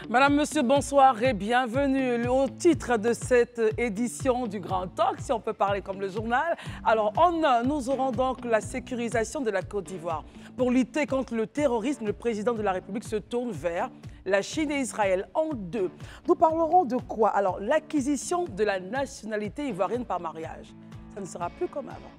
Madame, Monsieur, bonsoir et bienvenue au titre de cette édition du Grand Talk, si on peut parler comme le journal. Alors, en un, nous aurons donc la sécurisation de la Côte d'Ivoire. Pour lutter contre le terrorisme, le président de la République se tourne vers la Chine et Israël. En deux, nous parlerons de quoi? Alors, l'acquisition de la nationalité ivoirienne par mariage. Ça ne sera plus comme avant.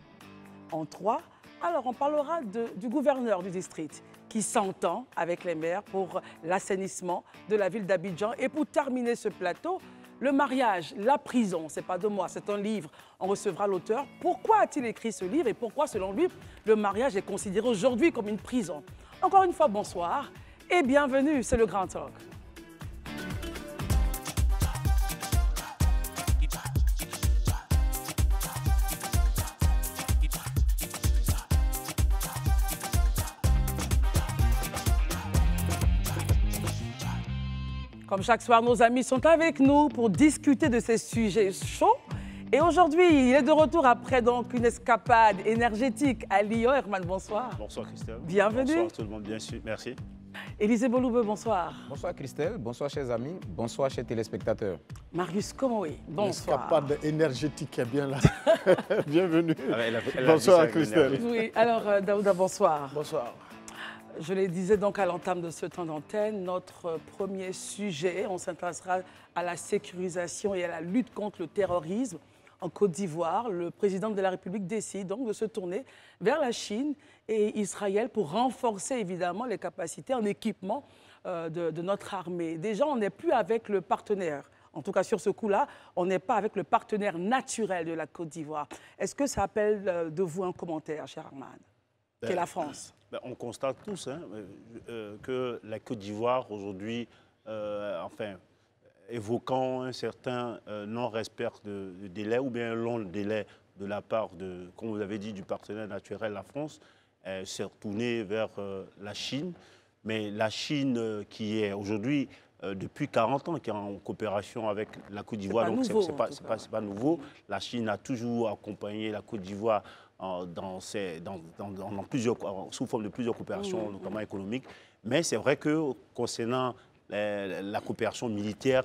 En trois, alors on parlera du gouverneur du district qui s'entend avec les maires pour l'assainissement de la ville d'Abidjan. Et pour terminer ce plateau, le mariage, la prison, c'est pas de moi, c'est un livre. On recevra l'auteur. Pourquoi a-t-il écrit ce livre et pourquoi, selon lui, le mariage est considéré aujourd'hui comme une prison? Encore une fois, bonsoir et bienvenue, c'est le Grand Talk. Comme chaque soir, nos amis sont avec nous pour discuter de ces sujets chauds. Et aujourd'hui, il est de retour après donc une escapade énergétique à Lyon. Herman, bonsoir. Bonsoir Christelle. Bienvenue. Bonsoir tout le monde, bien sûr. Merci. Élisée Boloube, bonsoir. Bonsoir Christelle, bonsoir chers amis, bonsoir chers téléspectateurs. Marius Komoé, bonsoir. L'escapade énergétique est bien là. Bienvenue. Elle Bonsoir Christelle. Oui, alors Daouda, bonsoir. Bonsoir. Je le disais donc à l'entame de ce temps d'antenne, notre premier sujet, on s'intéressera à la sécurisation et à la lutte contre le terrorisme. En Côte d'Ivoire, le président de la République décide donc de se tourner vers la Chine et Israël pour renforcer évidemment les capacités en équipement de notre armée. Déjà, on n'est plus avec le partenaire. En tout cas, sur ce coup-là, on n'est pas avec le partenaire naturel de la Côte d'Ivoire. Est-ce que ça appelle de vous un commentaire, cher Arman, qu'est la France? On constate tous que la Côte d'Ivoire aujourd'hui, évoquant un certain non-respect de délai ou bien un long délai de la part de, comme vous avez dit, du partenaire naturel, la France, s'est retournée vers la Chine. Mais la Chine qui est aujourd'hui, depuis 40 ans, qui est en coopération avec la Côte d'Ivoire, donc c'est pas nouveau. La Chine a toujours accompagné la Côte d'Ivoire sous forme de plusieurs coopérations, notamment économiques. Mais c'est vrai que concernant la coopération militaire,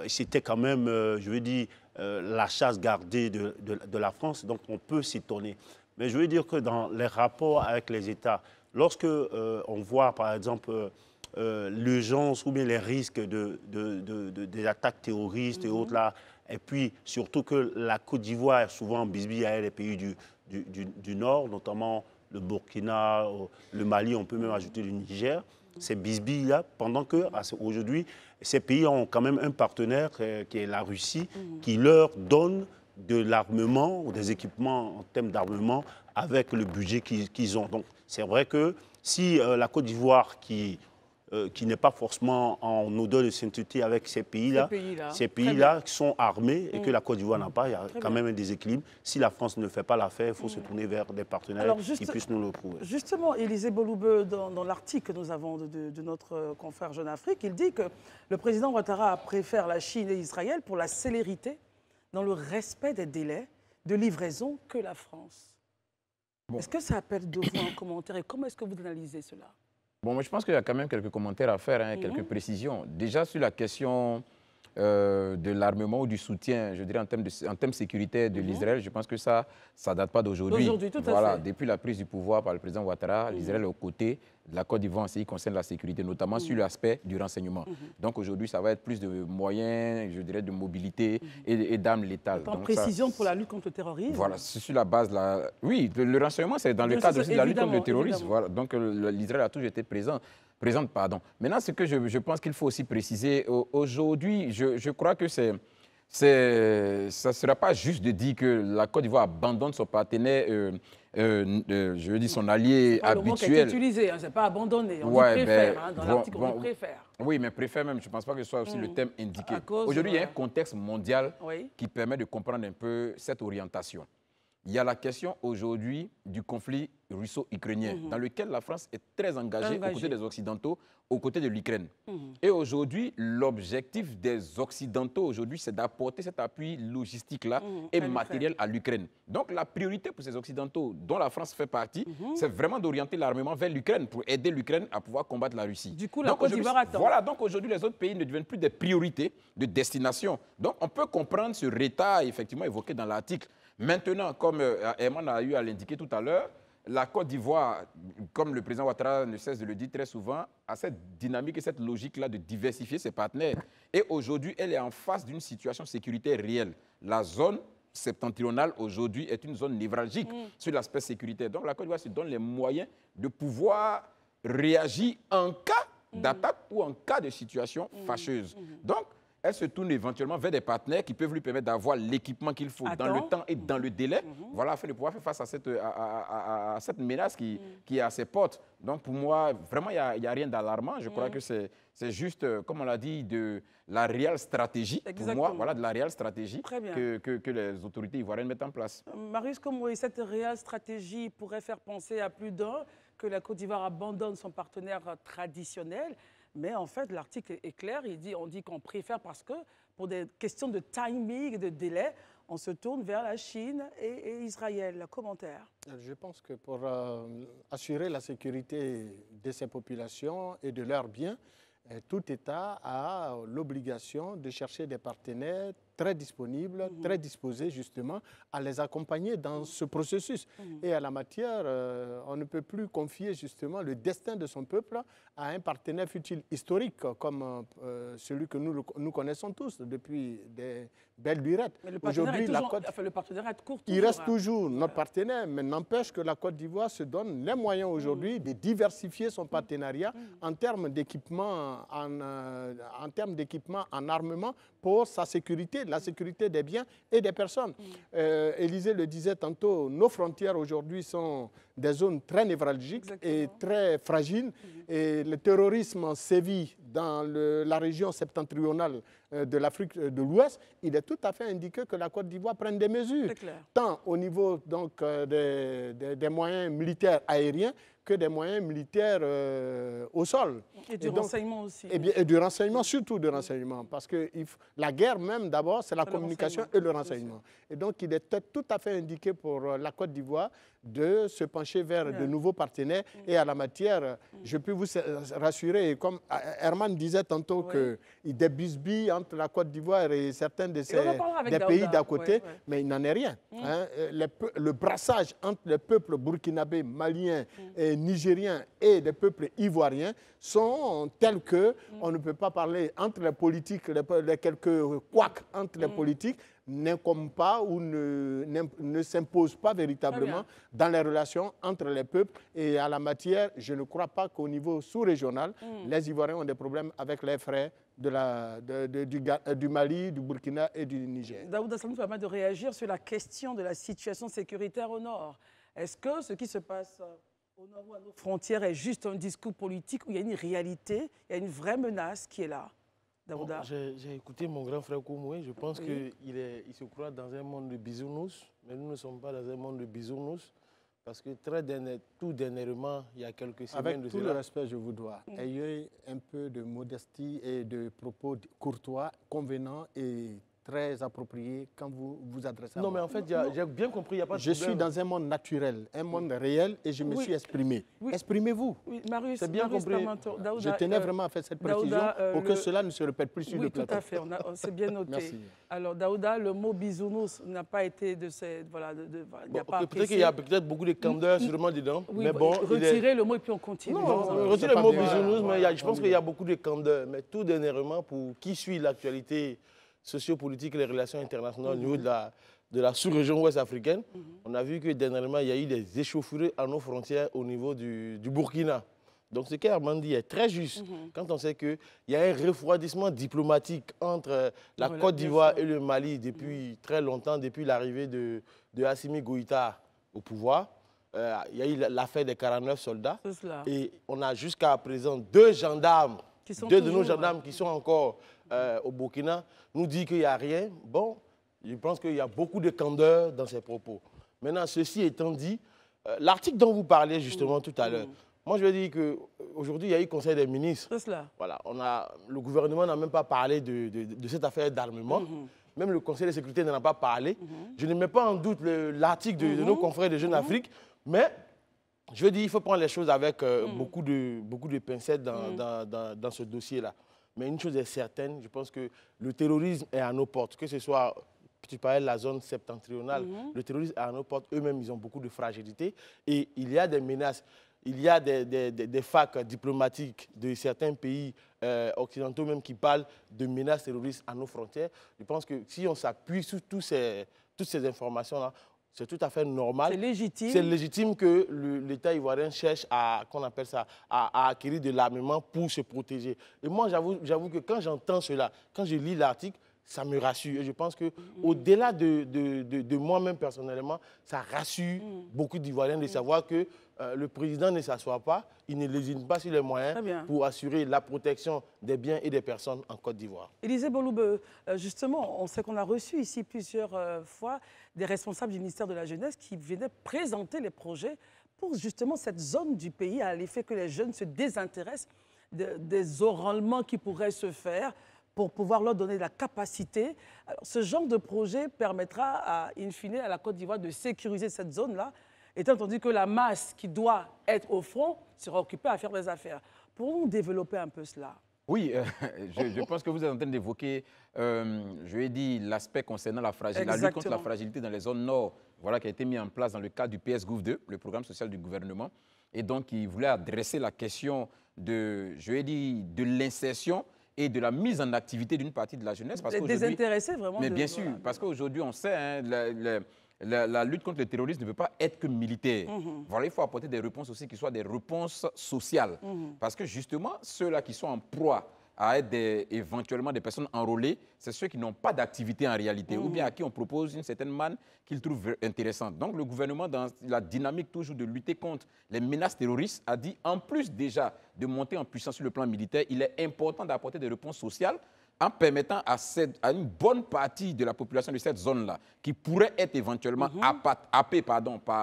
c'était quand même, je veux dire, la chasse gardée de la France, donc on peut s'étonner. Mais je veux dire que dans les rapports avec les États, lorsque on voit par exemple l'urgence ou bien les risques des attaques terroristes et autres là, et puis surtout que la Côte d'Ivoire est souvent bisbille avec les pays du Nord, notamment le Burkina, le Mali, on peut même ajouter le Niger, ces bisbilles-là, pendant qu'aujourd'hui, ces pays ont quand même un partenaire qui est la Russie, qui leur donne de l'armement ou des équipements en termes d'armement avec le budget qu'ils ont. Donc c'est vrai que si la Côte d'Ivoire qui n'est pas forcément en odeur de sainteté avec ces pays-là qui sont armés et que la Côte d'Ivoire n'a pas, il y a quand même un déséquilibre. Si la France ne fait pas l'affaire, il faut se tourner vers des partenaires qui puissent nous le prouver. Justement, Élisée Boloube, dans l'article que nous avons de notre confrère Jeune Afrique, il dit que le président Ouattara préfère la Chine et Israël pour la célérité dans le respect des délais de livraison que la France. Bon. Est-ce que ça appelle de vous un commentaire et comment est-ce que vous analysez cela? Bon, moi, je pense qu'il y a quand même quelques commentaires à faire, quelques précisions. Déjà, sur la question de l'armement ou du soutien, je dirais en termes sécuritaires de l'Israël, je pense que ça ne date pas d'aujourd'hui. D'aujourd'hui, tout à fait. Depuis la prise du pouvoir par le président Ouattara, l'Israël est aux côtés de la Côte d'Ivoire en ce qui concerne la sécurité, notamment sur l'aspect du renseignement. Donc aujourd'hui, ça va être plus de moyens, je dirais, de mobilité et d'armes létales. En précision pour la lutte contre le terrorisme. Voilà, c'est sur la base là. Oui, le renseignement, c'est dans le cadre aussi de la lutte contre le terrorisme. Voilà. Donc l'Israël a toujours été présente. Maintenant, ce que je pense qu'il faut aussi préciser, aujourd'hui, je crois que ça ne sera pas juste de dire que la Côte d'Ivoire abandonne son partenaire, je veux dire son allié habituel. Le mot qui est utilisé, ce n'est pas abandonné, on dit préfère, dans l'article on dit préfère. Oui, mais préfère même, je ne pense pas que ce soit aussi le terme indiqué. Aujourd'hui, il y a un contexte mondial qui permet de comprendre un peu cette orientation. il y a la question aujourd'hui du conflit russo-ukrainien, dans lequel la France est très engagée aux côtés des Occidentaux, aux côtés de l'Ukraine. Et aujourd'hui, l'objectif des Occidentaux, aujourd'hui, c'est d'apporter cet appui logistique-là et matériel à l'Ukraine. Donc, la priorité pour ces Occidentaux, dont la France fait partie, c'est vraiment d'orienter l'armement vers l'Ukraine pour aider l'Ukraine à pouvoir combattre la Russie. Du coup, la Côte d'Ivoire attend. Voilà, donc aujourd'hui, les autres pays ne deviennent plus des priorités de destination. Donc, on peut comprendre ce retard, effectivement, évoqué dans l'article. Maintenant, comme Herman a eu à l'indiquer tout à l'heure, la Côte d'Ivoire, comme le président Ouattara ne cesse de le dire très souvent, a cette dynamique et cette logique-là de diversifier ses partenaires. Et aujourd'hui, elle est en face d'une situation sécuritaire réelle. La zone septentrionale, aujourd'hui, est une zone névralgique sur l'aspect sécuritaire. Donc, la Côte d'Ivoire se donne les moyens de pouvoir réagir en cas d'attaque ou en cas de situation fâcheuse. Donc, elle se tourne éventuellement vers des partenaires qui peuvent lui permettre d'avoir l'équipement qu'il faut dans le temps et dans le délai, voilà, afin de pouvoir faire face à cette menace qui est à ses portes. Donc pour moi, vraiment, il n'y a rien d'alarmant. Je crois que c'est juste, comme on l'a dit, de la réelle stratégie, pour moi, voilà, de la réelle stratégie que les autorités ivoiriennes mettent en place. Marius Komori, cette réelle stratégie pourrait faire penser à plus d'un que la Côte d'Ivoire abandonne son partenaire traditionnel. Mais en fait, l'article est clair, on dit qu'on préfère parce que pour des questions de timing et de délai, on se tourne vers la Chine et Israël. Le commentaire? Je pense que pour assurer la sécurité de ces populations et de leurs biens, tout État a l'obligation de chercher des partenaires très disponibles, très disposés justement à les accompagner dans ce processus. Et à la matière, on ne peut plus confier justement le destin de son peuple à un partenaire futile historique comme celui que nous connaissons tous depuis des belles lurettes. Mais le partenariat est court. Il reste toujours notre partenaire, mais n'empêche que la Côte d'Ivoire se donne les moyens aujourd'hui de diversifier son partenariat en termes d'équipement, en termes d'équipement en armement pour sa sécurité, la sécurité des biens et des personnes. Élysée le disait tantôt, nos frontières aujourd'hui sont des zones très névralgiques et très fragiles. Et le terrorisme sévit dans la région septentrionale de l'Afrique de l'Ouest. Il est tout à fait indiqué que la Côte d'Ivoire prenne des mesures, tant au niveau donc, des moyens militaires aériens que des moyens militaires au sol. Et du renseignement aussi. Et du renseignement, surtout du renseignement. Parce que la guerre même, d'abord, c'est la communication et le renseignement. Et donc, il est tout à fait indiqué pour la Côte d'Ivoire de se pencher vers de nouveaux partenaires. Et à la matière, je peux vous rassurer, comme Herman disait tantôt, que des bisbilles entre la Côte d'Ivoire et certains de des pays d'à côté, mais il n'en est rien. Hein. Le brassage entre les peuples burkinabés, maliens, et nigériens et les peuples ivoiriens sont tels que on ne peut pas parler entre les politiques, les quelques couacs entre les politiques, n'incombe pas ou ne s'impose pas véritablement dans les relations entre les peuples. Et à la matière, je ne crois pas qu'au niveau sous-régional, les Ivoiriens ont des problèmes avec les frères du Mali, du Burkina et du Niger. Daouda, ça nous permet de réagir sur la question de la situation sécuritaire au nord. Est-ce que ce qui se passe au nord ou à nos frontières est juste un discours politique où il y a une réalité, il y a une vraie menace qui est là? Bon, j'ai écouté mon grand frère Koumoué. Je pense qu'il se croit dans un monde de bisounours, mais nous ne sommes pas dans un monde de bisounours. Parce que tout dernièrement, il y a quelques semaines Avec tout le respect, je vous dois, ayez un peu de modestie et de propos courtois, convenants et très approprié quand vous vous adressez à moi. Non, mais en fait, j'ai bien compris, il n'y a pas de problème. Je suis dans un monde naturel, un monde réel et je me suis exprimé. Exprimez-vous. Oui, Marius, c'est bien compris. Daouda, je tenais vraiment à faire cette précision pour que cela ne se répète plus sur le plateau. Oui, tout à fait, c'est bien noté. Merci. Alors, Daouda, le mot bisounours n'a pas été de cette... Voilà, peut-être qu'il y a beaucoup de candeur sûrement dedans. Oui, mais bon, retirez le mot et puis on continue. Non, retirez le mot bisounours, mais je pense qu'il y a beaucoup de candeur. Mais tout dernièrement, pour qui suit l'actualité sociopolitique et les relations internationales au niveau de la sous-région ouest africaine, on a vu que dernièrement, il y a eu des échauffourées à nos frontières au niveau du Burkina. Donc ce qu'Herman dit est très juste quand on sait qu'il y a un refroidissement diplomatique entre la Côte d'Ivoire et le Mali depuis très longtemps, depuis l'arrivée de Assimi Goïta au pouvoir. Il y a eu l'affaire des 49 soldats et on a jusqu'à présent deux de nos gendarmes qui sont encore au Burkina, nous dit qu'il n'y a rien. Bon, je pense qu'il y a beaucoup de candeur dans ces propos. Maintenant, ceci étant dit, l'article dont vous parlez justement tout à l'heure, moi je veux dire qu'aujourd'hui, il y a eu Conseil des ministres. C'est cela. Voilà, le gouvernement n'a même pas parlé de cette affaire d'armement. Même le Conseil de sécurité n'en a pas parlé. Je ne mets pas en doute l'article de nos confrères de Jeune Afrique, mais je veux dire, il faut prendre les choses avec beaucoup de pincettes dans ce dossier-là. Mais une chose est certaine, je pense que le terrorisme est à nos portes, que ce soit, tu parlais de la zone septentrionale, le terrorisme est à nos portes, eux-mêmes, ils ont beaucoup de fragilité et il y a des menaces. Il y a des facs diplomatiques de certains pays occidentaux même qui parlent de menaces terroristes à nos frontières. Je pense que si on s'appuie sur toutes ces informations-là, c'est tout à fait normal. C'est légitime. C'est légitime que l'État ivoirien cherche à acquérir de l'armement pour se protéger. Et moi, j'avoue que quand j'entends cela, quand je lis l'article, ça me rassure. Et je pense qu'au-delà de moi-même personnellement, ça rassure beaucoup d'Ivoiriens de savoir que le président ne s'assoit pas, il ne lésine pas sur les moyens pour assurer la protection des biens et des personnes en Côte d'Ivoire. Élisée Boloube, justement, on sait qu'on a reçu ici plusieurs fois des responsables du ministère de la Jeunesse qui venaient présenter les projets pour justement cette zone du pays, à l'effet que les jeunes se désintéressent des enrôlements qui pourraient se faire pour pouvoir leur donner la capacité. Alors, ce genre de projet permettra, in fine, à la Côte d'Ivoire de sécuriser cette zone-là, étant entendu que la masse qui doit être au front sera occupée à faire des affaires. Pouvons-nous développer un peu cela? Oui, je pense que vous êtes en train d'évoquer, je l'ai dit, l'aspect concernant la lutte contre la fragilité dans les zones nord, voilà, qui a été mis en place dans le cadre du PS-Gouv2, le programme social du gouvernement, et donc il voulait adresser la question de, je l'ai dit, de l'insertion et de la mise en activité d'une partie de la jeunesse. Désintéressé vraiment. Mais bien sûr, parce qu'aujourd'hui, on sait, hein, la lutte contre le terrorisme ne peut pas être que militaire. Voilà, il faut apporter des réponses aussi qui soient des réponses sociales. Parce que justement, ceux-là qui sont en proie à être éventuellement des personnes enrôlées, c'est ceux qui n'ont pas d'activité en réalité, ou bien à qui on propose une certaine manne qu'ils trouvent intéressante. Donc le gouvernement, dans la dynamique toujours de lutter contre les menaces terroristes, a dit, en plus déjà de monter en puissance sur le plan militaire, il est important d'apporter des réponses sociales en permettant à une bonne partie de la population de cette zone-là, qui pourrait être éventuellement happée par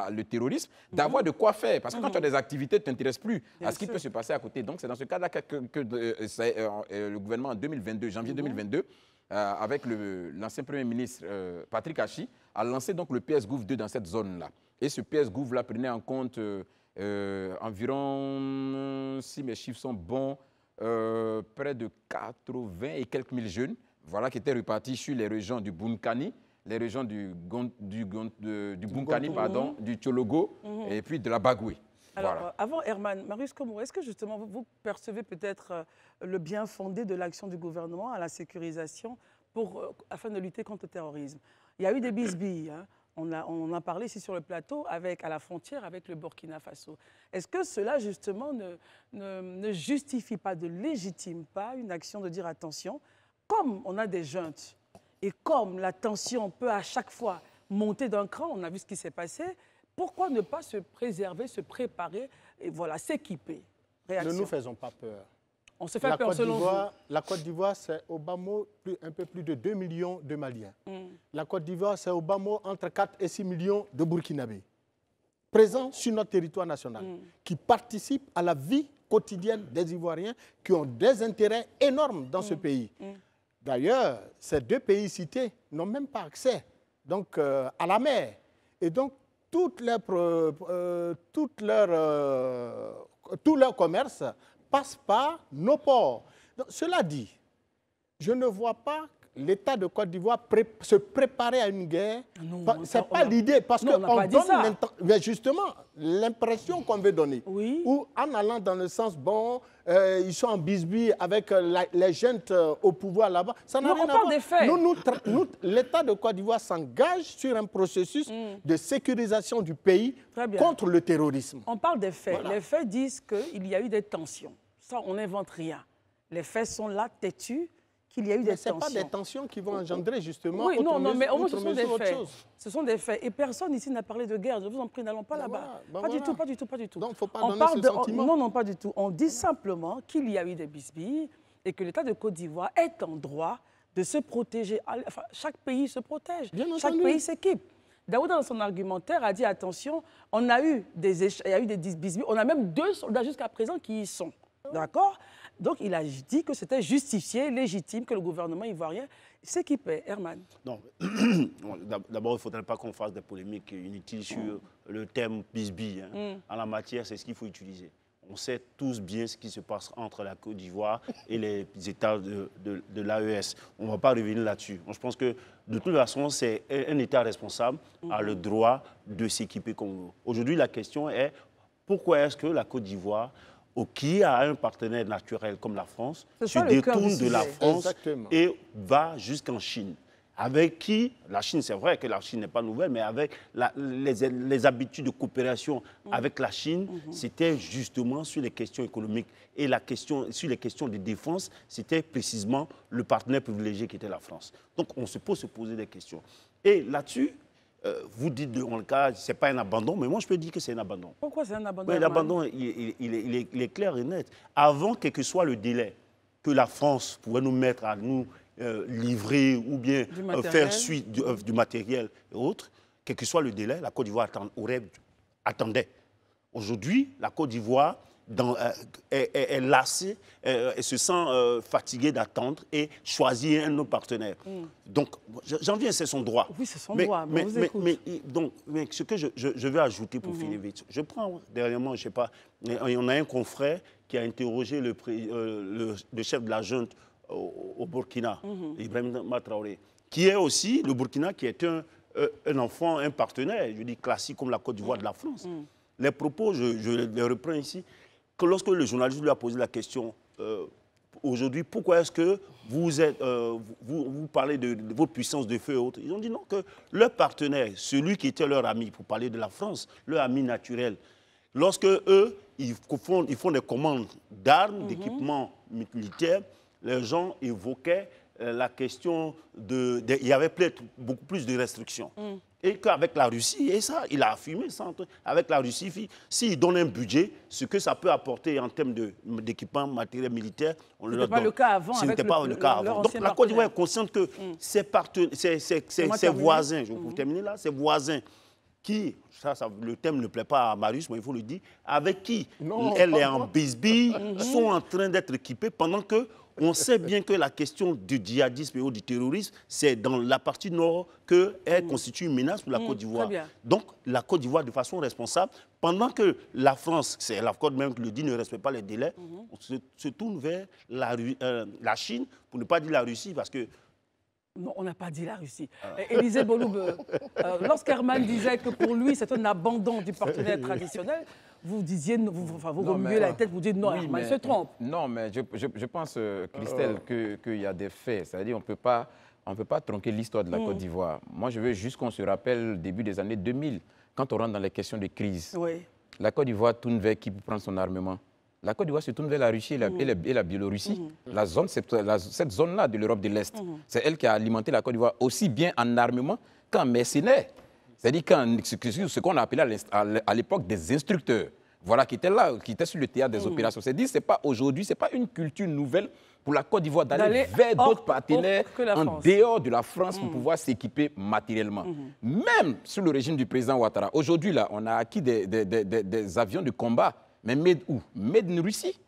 le terrorisme, d'avoir de quoi faire. Parce que quand tu as des activités, tu ne t'intéresses plus à ce qui peut se passer à côté. Donc c'est dans ce cadre-là que le gouvernement en 2022, janvier 2022, avec l'ancien Premier ministre Patrick Hachi, a lancé donc le PS-Gouv2 dans cette zone-là. Et ce PS-Gouv-là prenait en compte environ, si mes chiffres sont bons, près de 80 et quelques mille jeunes, voilà, qui étaient répartis sur les régions du Bunkani, les régions du Bunkani, pardon, du Tchologo et puis de la Bagoué. Alors, voilà. Avant Herman, Marius Komoro, est-ce que justement vous percevez peut-être le bien fondé de l'action du gouvernement à la sécurisation afin de lutter contre le terrorisme? Il y a eu des bisbilles, hein. On en a parlé ici sur le plateau, à la frontière avec le Burkina Faso. Est-ce que cela, justement, ne justifie pas, ne légitime pas une action de dire attention, comme on a des juntes et comme la tension peut à chaque fois monter d'un cran, on a vu ce qui s'est passé, pourquoi ne pas se préserver, se préparer et voilà, s'équiper? Ne nous faisons pas peur. On se fait peur selon vous. La Côte d'Ivoire, c'est au bas mot un peu plus de 2 millions de Maliens. La Côte d'Ivoire, c'est au bas mot entre 4 et 6 millions de Burkinabés, présents sur notre territoire national, qui participent à la vie quotidienne des Ivoiriens, qui ont des intérêts énormes dans ce pays. D'ailleurs, ces deux pays cités n'ont même pas accès donc, à la mer. Et donc, tout leur commerce passe par nos ports. Donc, cela dit, je ne vois pas l'État de Côte d'Ivoire se préparer à une guerre. Ce n'est pas l'idée, parce qu'on donne justement l'impression qu'on veut donner. Oui. Ou en allant dans le sens, bon, ils sont en bisbille avec les jeunes au pouvoir là-bas. Ça n'a rien à voir. Des faits. L'État de Côte d'Ivoire s'engage sur un processus de sécurisation du pays contre le terrorisme. On parle des faits. Voilà. Les faits disent qu'il y a eu des tensions. Ça, on n'invente rien. Les faits sont là, têtus. Il y a eu des tensions. Ce n'est pas des tensions qui vont engendrer justement mais au moins ce sont des faits. Ce sont des faits. Et personne ici n'a parlé de guerre. Je vous en prie, n'allons pas là-bas. Pas du tout. Donc, il ne faut pas donner ce sentiment. Non, pas du tout. On dit simplement qu'il y a eu des bisbilles et que l'État de Côte d'Ivoire est en droit de se protéger. Enfin, chaque pays se protège. Chaque pays s'équipe. Daouda, dans son argumentaire, a dit attention, on a eu des bisbis, on a même 2 soldats jusqu'à présent qui y sont. D'accord? Donc, il a dit que c'était justifié, légitime, que le gouvernement ivoirien s'équipait. Herman. Non, d'abord, il ne faudrait pas qu'on fasse des polémiques inutiles sur le terme bisbis. En la matière, c'est ce qu'il faut utiliser. On sait tous bien ce qui se passe entre la Côte d'Ivoire et les États de l'AES. On ne va pas revenir là-dessus. Je pense que, de toute façon, c'est un État responsable a le droit de s'équiper comme nous. Aujourd'hui, la question est pourquoi est-ce que la Côte d'Ivoire, qui a un partenaire naturel comme la France, se détourne de la France et va jusqu'en Chine? Avec qui, la Chine, c'est vrai que la Chine n'est pas nouvelle, mais avec les habitudes de coopération avec la Chine, c'était justement sur les questions économiques. Et sur les questions de défense, c'était précisément le partenaire privilégié qui était la France. Donc on se peut se poser des questions. Et là-dessus, vous dites en le cas, ce n'est pas un abandon, mais moi je peux dire que c'est un abandon. Pourquoi c'est un abandon? Oui, l'abandon, il est clair et net. Avant, quel que soit le délai que la France pourrait nous mettre à nous livrer ou bien faire suite du matériel et autres, quel que soit le délai, la Côte d'Ivoire attendait. Aujourd'hui, la Côte d'Ivoire est lassée, elle se sent fatiguée d'attendre et choisir un autre partenaire. Donc, j'en viens, c'est son droit. Oui, c'est son droit, mais ce que je veux ajouter pour finir vite, je prends dernièrement, je ne sais pas, on a un confrère qui a interrogé le chef de la junte au Burkina, Ibrahim Traoré, qui est aussi, le Burkina, qui est un enfant, un partenaire, je dis classique comme la Côte d'Ivoire de la France. Les propos, je les reprends ici, que lorsque le journaliste lui a posé la question, aujourd'hui, pourquoi est-ce que vous parlez de votre puissance de feu et autres? Ils ont dit non, que leur partenaire, celui qui était leur ami, pour parler de la France, leur ami naturel, lorsque eux, ils font des commandes d'armes, d'équipements militaires, les gens évoquaient la question il y avait beaucoup plus de restrictions. Et qu'avec la Russie, et ça, il a affirmé ça, avec la Russie, s'il donne un budget, ce que ça peut apporter en termes d'équipement matériel militaire, on le donne. Ce n'était pas le cas avant. Ce n'était pas le cas avant. Donc la Côte d'Ivoire est consciente que ses voisins, je vais vous terminer là, ses voisins, qui, le thème ne plaît pas à Marius, mais il faut le dire, avec qui elle est en bisbille, sont en train d'être équipés pendant que on sait bien que la question du djihadisme et du terrorisme, c'est dans la partie nord qu'elle constitue une menace pour la Côte d'Ivoire. Donc, la Côte d'Ivoire, de façon responsable, pendant que la France, c'est la Côte même qui le dit, ne respecte pas les délais, on se tourne vers la Chine, pour ne pas dire la Russie, parce que... Non, on n'a pas dit la Russie. Élisée Boloub, lorsqu'Herman disait que pour lui, c'est un abandon du partenaire traditionnel, vous disiez, vous remuez la tête, vous dites non, Herman se trompe. Non, mais je pense, Christelle, qu'il y a des faits. C'est-à-dire qu'on ne peut pas tronquer l'histoire de la Côte d'Ivoire. Moi, je veux juste qu'on se rappelle début des années 2000, quand on rentre dans les questions de crise. Oui. La Côte d'Ivoire tourne vers qui pour prendre son armement? La Côte d'Ivoire se tourne vers la Russie et la Biélorussie. Cette zone-là de l'Europe de l'Est, c'est elle qui a alimenté la Côte d'Ivoire aussi bien en armement qu'en mercenaires. C'est-à-dire ce qu'on a appelé à l'époque des instructeurs, voilà, qui étaient là, qui étaient sur le théâtre des opérations. C'est-à-dire, ce n'est pas aujourd'hui, ce n'est pas une culture nouvelle pour la Côte d'Ivoire d'aller vers d'autres partenaires en dehors de la France pour pouvoir s'équiper matériellement. Même sous le régime du président Ouattara. Aujourd'hui, là, on a acquis des avions de combat, mais made où? Made in Russie.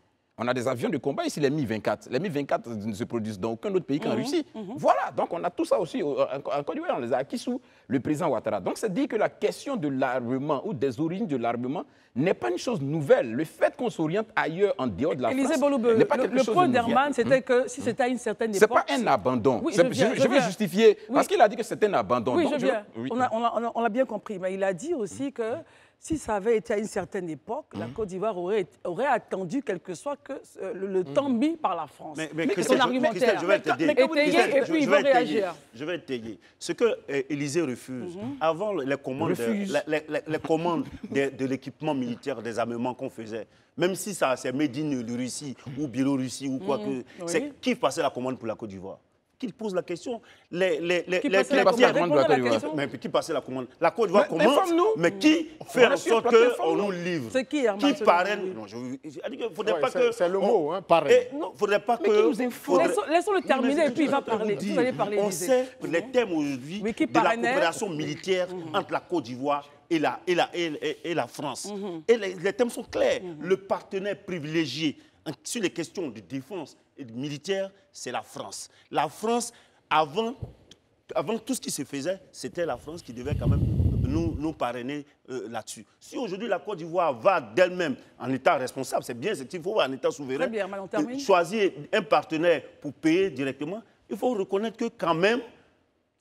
On a des avions de combat ici, les Mi-24. Les Mi-24 ne se produisent dans aucun autre pays qu'en Russie. Voilà, donc on a tout ça aussi. En Côte d'Ivoire, on les a acquis sous le président Ouattara. Donc c'est dire que la question de l'armement ou des origines de l'armement n'est pas une chose nouvelle. Le fait qu'on s'oriente ailleurs, en dehors de la France, n'est pas quelque chose de nouveau. Le point d'Herman, c'était que si c'était à une certaine époque... Ce n'est pas un abandon. Oui, je veux justifier, parce qu'il a dit que c'était un abandon. Oui, on l'a bien compris, mais il a dit aussi que si ça avait été à une certaine époque, la Côte d'Ivoire aurait attendu quel que soit le temps mis par la France. Mais son argumentaire, je vais t'aider. Et puis il va réagir. Je vais t'aider. Ce que Élysée refuse, avant les commandes de l'équipement militaire, des armements qu'on faisait, même si ça c'est made in Russie ou Biélorussie ou quoi que, c'est qui passait la commande pour la Côte d'Ivoire? qu'il pose la question. Qui passait la commande? Mais qui passait la commande? La Côte d'Ivoire commande, mais qui fait en sorte qu'on nous livre? C'est qui, Qui parraine? Non, faudrait pas que... C'est le mot, hein, parraine. Non, faudrait pas que... Laissons-le terminer et puis il va parler. Vous allez parler. On sait les thèmes aujourd'hui de la coopération militaire entre la Côte d'Ivoire et la France. Et les thèmes sont clairs. Le partenaire privilégié sur les questions de défense et de militaire, c'est la France. La France, avant tout ce qui se faisait, c'était la France qui devait quand même nous parrainer là-dessus. Si aujourd'hui la Côte d'Ivoire va d'elle-même en état responsable, c'est bien, c'est qu'il faut un état souverain, très bien, choisir un partenaire pour payer directement, il faut reconnaître que quand même...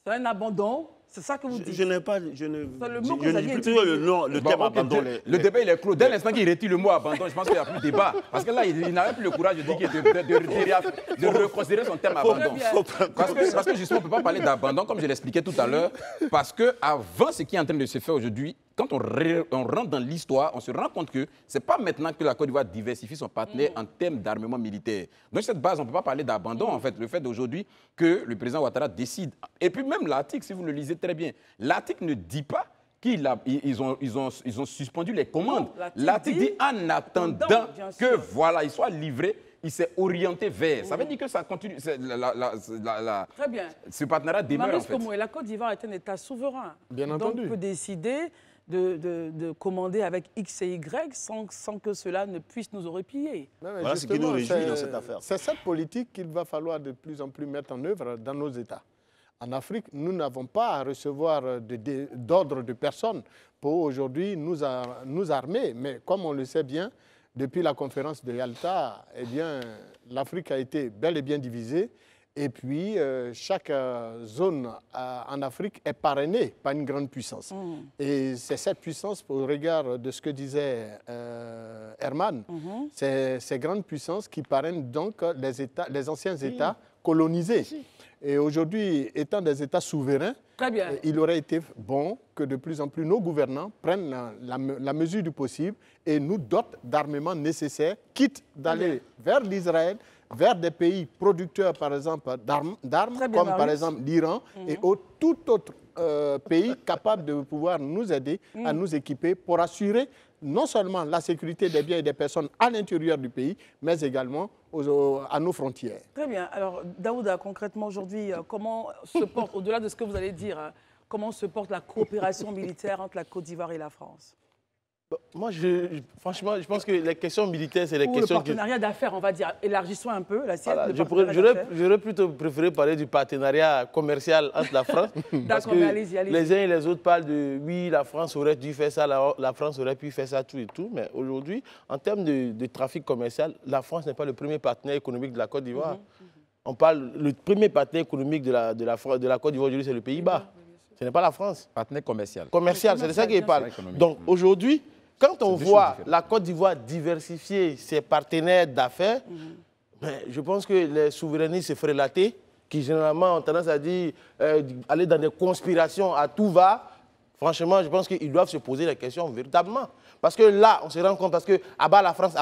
C'est un abandon. C'est ça que vous dites. Je n'ai pas... C'est le mot que vous aviez dit. Le terme abandon. Le débat, il est clos. Dès l'instant qu'il retire le mot abandon, je pense qu'il n'y a plus de débat. Parce que là, il n'avait plus le courage de reconsidérer son terme abandon. Parce que justement, on ne peut pas parler d'abandon, comme je l'expliquais tout à l'heure, parce qu'avant ce qui est en train de se faire aujourd'hui, quand on rentre dans l'histoire, on se rend compte que ce n'est pas maintenant que la Côte d'Ivoire diversifie son partenaire en termes d'armement militaire. Donc, cette base, on ne peut pas parler d'abandon, en fait. Le fait d'aujourd'hui que le président Ouattara décide. Et puis même l'article, si vous le lisez très bien, l'article ne dit pas qu'ils ont suspendu les commandes. L'article dit en attendant que, voilà, il soit livré. Il s'est orienté vers. Ça veut dire que ça continue. Très bien. Ce partenariat demeure, en fait. La Côte d'Ivoire est un État souverain. Bien entendu. Donc, on peut décider de commander avec X et Y sans que cela ne puisse nous horripiller. Voilà ce qui nous réjouit dans cette affaire. C'est cette politique qu'il va falloir de plus en plus mettre en œuvre dans nos États. En Afrique, nous n'avons pas à recevoir d'ordre de personne pour aujourd'hui nous armer. Mais comme on le sait bien, depuis la conférence de Yalta, eh bien, l'Afrique a été bel et bien divisée. Et puis, chaque zone en Afrique est parrainée par une grande puissance. Et c'est cette puissance, au regard de ce que disait Herman, c'est ces grandes puissances qui parrainent donc les anciens États colonisés. Et aujourd'hui, étant des États souverains, il aurait été bon que de plus en plus nos gouvernants prennent la mesure du possible et nous dotent d'armements nécessaires, quitte d'aller vers l'Israël, vers des pays producteurs, par exemple, d'armes, comme par exemple l'Iran et tout autre pays capable de pouvoir nous aider à nous équiper pour assurer non seulement la sécurité des biens et des personnes à l'intérieur du pays, mais également à nos frontières. Très bien. Alors, Daouda, concrètement aujourd'hui, comment se porte, au-delà de ce que vous allez dire, comment se porte la coopération militaire entre la Côte d'Ivoire et la France? Moi, franchement, je pense que les questions militaires, c'est les questions... Le partenariat d'affaires, on va dire. Élargissons un peu l'assiette. Voilà, j'aurais plutôt préféré parler du partenariat commercial entre la France. Parce que les uns et les autres parlent de, oui, la France aurait dû faire ça, la France aurait pu faire ça, tout et tout. Mais aujourd'hui, en termes de trafic commercial, la France n'est pas le premier partenaire économique de la Côte d'Ivoire. On parle, le premier partenaire économique de la Côte d'Ivoire aujourd'hui, c'est le Pays-Bas. Ce n'est pas la France. Partenaire commercial. Commercial, c'est de ça qu'il parle. Donc aujourd'hui, quand on voit la Côte d'Ivoire diversifier ses partenaires d'affaires, je pense que les souverainistes frélatés, qui généralement ont tendance à dire aller dans des conspirations à tout va, franchement, je pense qu'ils doivent se poser la question véritablement. Parce que là, on se rend compte, parce que abat la France,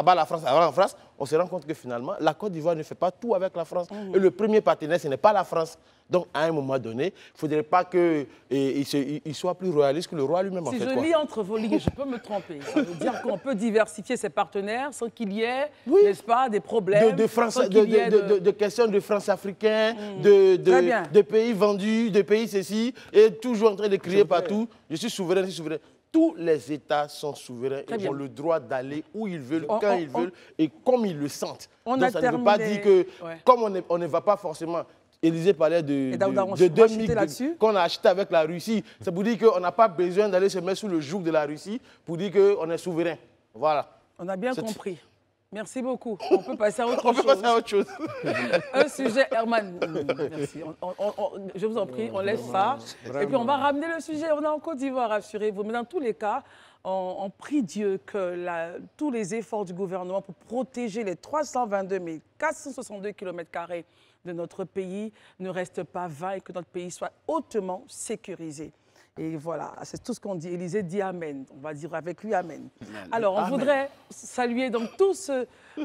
on se rend compte que finalement, la Côte d'Ivoire ne fait pas tout avec la France. Et le premier partenaire, ce n'est pas la France. Donc, à un moment donné, il ne faudrait pas qu'il soit plus royaliste que le roi lui-même. Si je lis entre vos lignes, je peux me tromper. Ça veut dire qu'on peut diversifier ses partenaires sans qu'il y ait, n'est-ce pas, des problèmes. De questions de France africaine, de pays vendus, de pays ceci, et toujours en train de crier partout, je suis souverain, je suis souverain. Tous les États sont souverains et ont le droit d'aller où ils veulent, quand ils veulent et comme ils le sentent. Donc ça ne veut pas dire que, comme on ne va pas forcément... Élysée parlait de 2000 qu'on a acheté avec la Russie. C'est pour dire qu'on n'a pas besoin d'aller se mettre sous le joug de la Russie pour dire qu'on est souverain. Voilà. On a bien compris. Merci beaucoup. On peut passer à autre chose. Un sujet, Herman. Merci. Je vous en prie, on laisse ça. Vraiment. Et puis on va ramener le sujet. On est en Côte d'Ivoire, rassurez-vous. Mais dans tous les cas, on prie Dieu que tous les efforts du gouvernement pour protéger les 322 462 km² de notre pays ne restent pas vains et que notre pays soit hautement sécurisé. Et voilà, c'est tout ce qu'on dit. Élisée dit Amen. On va dire avec lui Amen. Amen. Alors, on Amen. voudrait saluer donc tous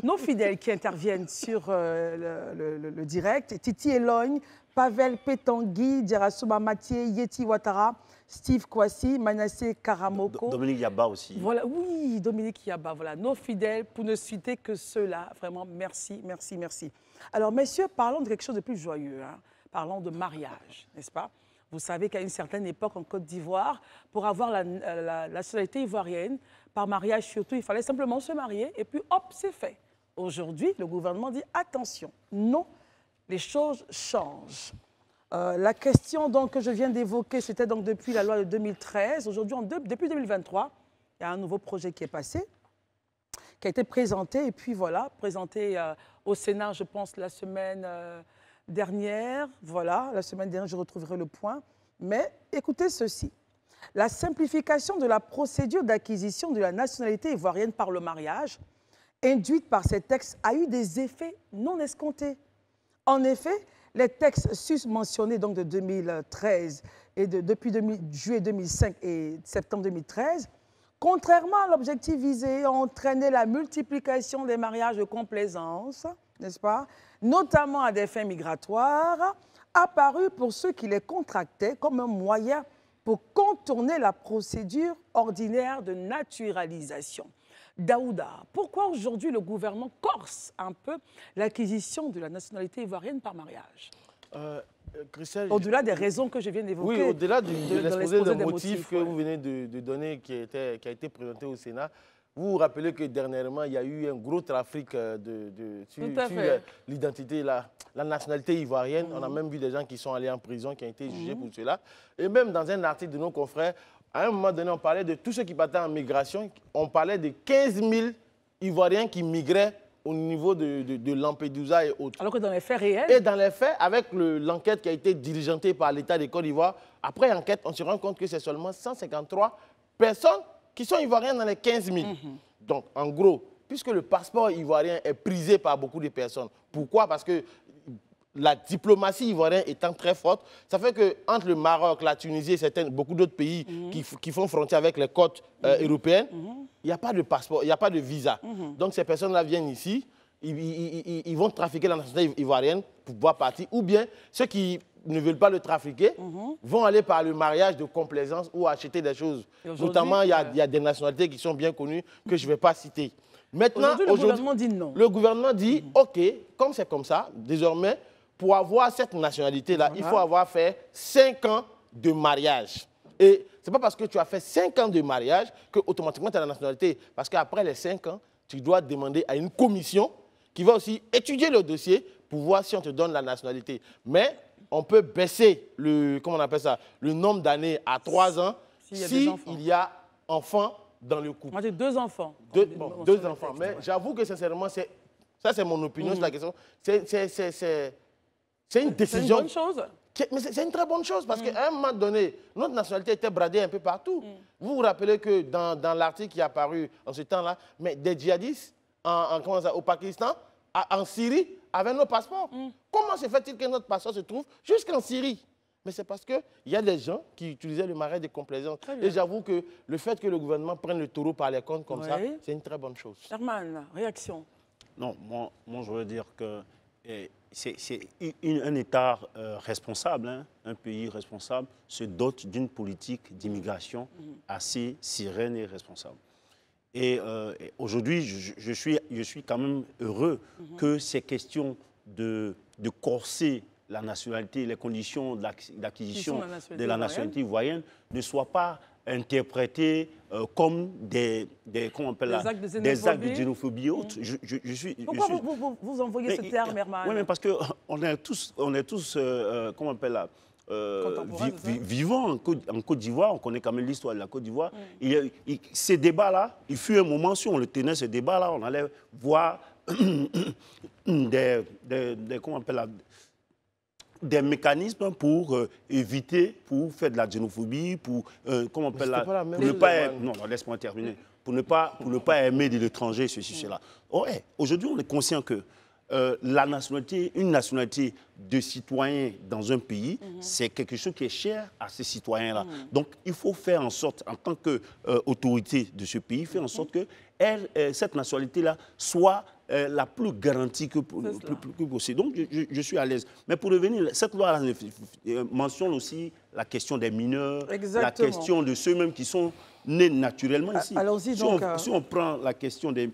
nos fidèles qui interviennent sur le direct. Titi Elogne, Pavel Pétangui, Djerassouma Mathieu, Yeti Ouattara, Steve Kwasi, Manassé Karamoko. Dominique Yaba aussi. Voilà, oui, Dominique Yaba, voilà, nos fidèles, pour ne citer que ceux-là. Vraiment, merci, merci, merci. Alors, messieurs, parlons de quelque chose de plus joyeux. Hein. Parlons de mariage, n'est-ce pas? Vous savez qu'à une certaine époque, en Côte d'Ivoire, pour avoir la nationalité ivoirienne, par mariage surtout, il fallait simplement se marier et puis hop, c'est fait. Aujourd'hui, le gouvernement dit attention, non, les choses changent. La question donc, que je viens d'évoquer, c'était donc depuis la loi de 2013. Aujourd'hui, depuis 2023, il y a un nouveau projet qui est passé, qui a été présenté, et puis voilà, présenté au Sénat, je pense, la semaine dernière. Voilà, la semaine dernière, je retrouverai le point. Mais écoutez ceci. La simplification de la procédure d'acquisition de la nationalité ivoirienne par le mariage, induite par ces textes, a eu des effets non escomptés. En effet, les textes susmentionnés donc de 2013 et depuis juillet 2005 et septembre 2013, contrairement à l'objectif visé, ont entraîné la multiplication des mariages de complaisance, n'est-ce pas, notamment à des fins migratoires, apparus pour ceux qui les contractaient comme un moyen pour contourner la procédure ordinaire de naturalisation. Daouda, pourquoi aujourd'hui le gouvernement corse un peu l'acquisition de la nationalité ivoirienne par mariage? Au-delà des raisons que je viens d'évoquer. Oui, au-delà de l'exposé des motifs que vous venez de donner, qui a été présenté au Sénat, vous vous rappelez que dernièrement, il y a eu un gros trafic sur l'identité, la nationalité ivoirienne. On a même vu des gens qui sont allés en prison, qui ont été jugés pour cela. Et même dans un article de nos confrères, à un moment donné, on parlait de tous ceux qui partaient en migration. On parlait de 15 000 Ivoiriens qui migraient au niveau de Lampedusa et autres. Alors que dans les faits réels... Et dans les faits, avec l'enquête qui a été diligentée par l'État de Côte d'Ivoire, après enquête, on se rend compte que c'est seulement 153 personnes qui sont ivoiriennes dans les 15 000. Donc, en gros, puisque le passeport ivoirien est prisé par beaucoup de personnes, pourquoi? Parce que la diplomatie ivoirienne étant très forte, ça fait qu'entre le Maroc, la Tunisie et beaucoup d'autres pays qui font frontière avec les côtes européennes, il n'y a pas de passeport, il n'y a pas de visa. Donc ces personnes-là viennent ici, ils vont trafiquer la nationalité ivoirienne pour pouvoir partir, ou bien ceux qui ne veulent pas le trafiquer vont aller par le mariage de complaisance ou acheter des choses. Notamment, il y a des nationalités qui sont bien connues que je ne vais pas citer. Maintenant, le gouvernement dit non. Le gouvernement dit, OK, comme c'est comme ça, désormais, pour avoir cette nationalité-là, il faut avoir fait 5 ans de mariage. Et ce n'est pas parce que tu as fait 5 ans de mariage qu'automatiquement tu as la nationalité. Parce qu'après les 5 ans, tu dois demander à une commission qui va aussi étudier le dossier pour voir si on te donne la nationalité. Mais on peut baisser le nombre d'années à 3 ans s'il y a enfant dans le couple. Moi, j'ai 2 enfants. Deux enfants. Mais j'avoue que sincèrement, ça c'est mon opinion sur la question. C'est une décision. C'est une bonne chose. Mais c'est une très bonne chose parce qu'à un moment donné, notre nationalité était bradée un peu partout. Vous vous rappelez que dans l'article qui est apparu en ce temps-là, mais des djihadistes au Pakistan, en Syrie, avaient nos passeports. Comment se fait-il que notre passeport se trouve jusqu'en Syrie? Mais c'est parce qu'il y a des gens qui utilisaient le mariage de complaisance. Et j'avoue que le fait que le gouvernement prenne le taureau par les cornes comme ça, c'est une très bonne chose. Herman, réaction? Non, moi je veux dire que c'est un État responsable, hein, un pays responsable, se dote d'une politique d'immigration assez sereine et responsable. Et aujourd'hui, je suis quand même heureux que ces questions de corser la nationalité, les conditions d'acquisition de la nationalité ivoirienne ne soient pas interprétées comme des actes de xénophobie autres. Pourquoi vous envoyez ce terme, Herman? Oui, mais parce qu'on est tous comment on appelle là, vivants en Côte d'Ivoire, on connaît quand même l'histoire de la Côte d'Ivoire. Ces débats-là, il fut un moment, si on le tenait, ce débat-là, on allait voir comment on appelle là, des mécanismes pour éviter, pour faire de la xénophobie, pour, comment on appelle là, pour ne pas... Non, laisse-moi terminer. Pour ne pas aimer de l'étranger, ceci, cela. Ouais, aujourd'hui, on est conscient que la nationalité, une nationalité de citoyen dans un pays, c'est quelque chose qui est cher à ces citoyens-là. Donc, il faut faire en sorte, en tant qu'autorité de ce pays, faire en sorte que cette nationalité-là soit la plus garantie que possible. Donc, je suis à l'aise. Mais pour revenir, cette loi mentionne aussi la question des mineurs, la question de ceux-mêmes qui sont nés naturellement ici. Si on prend la question des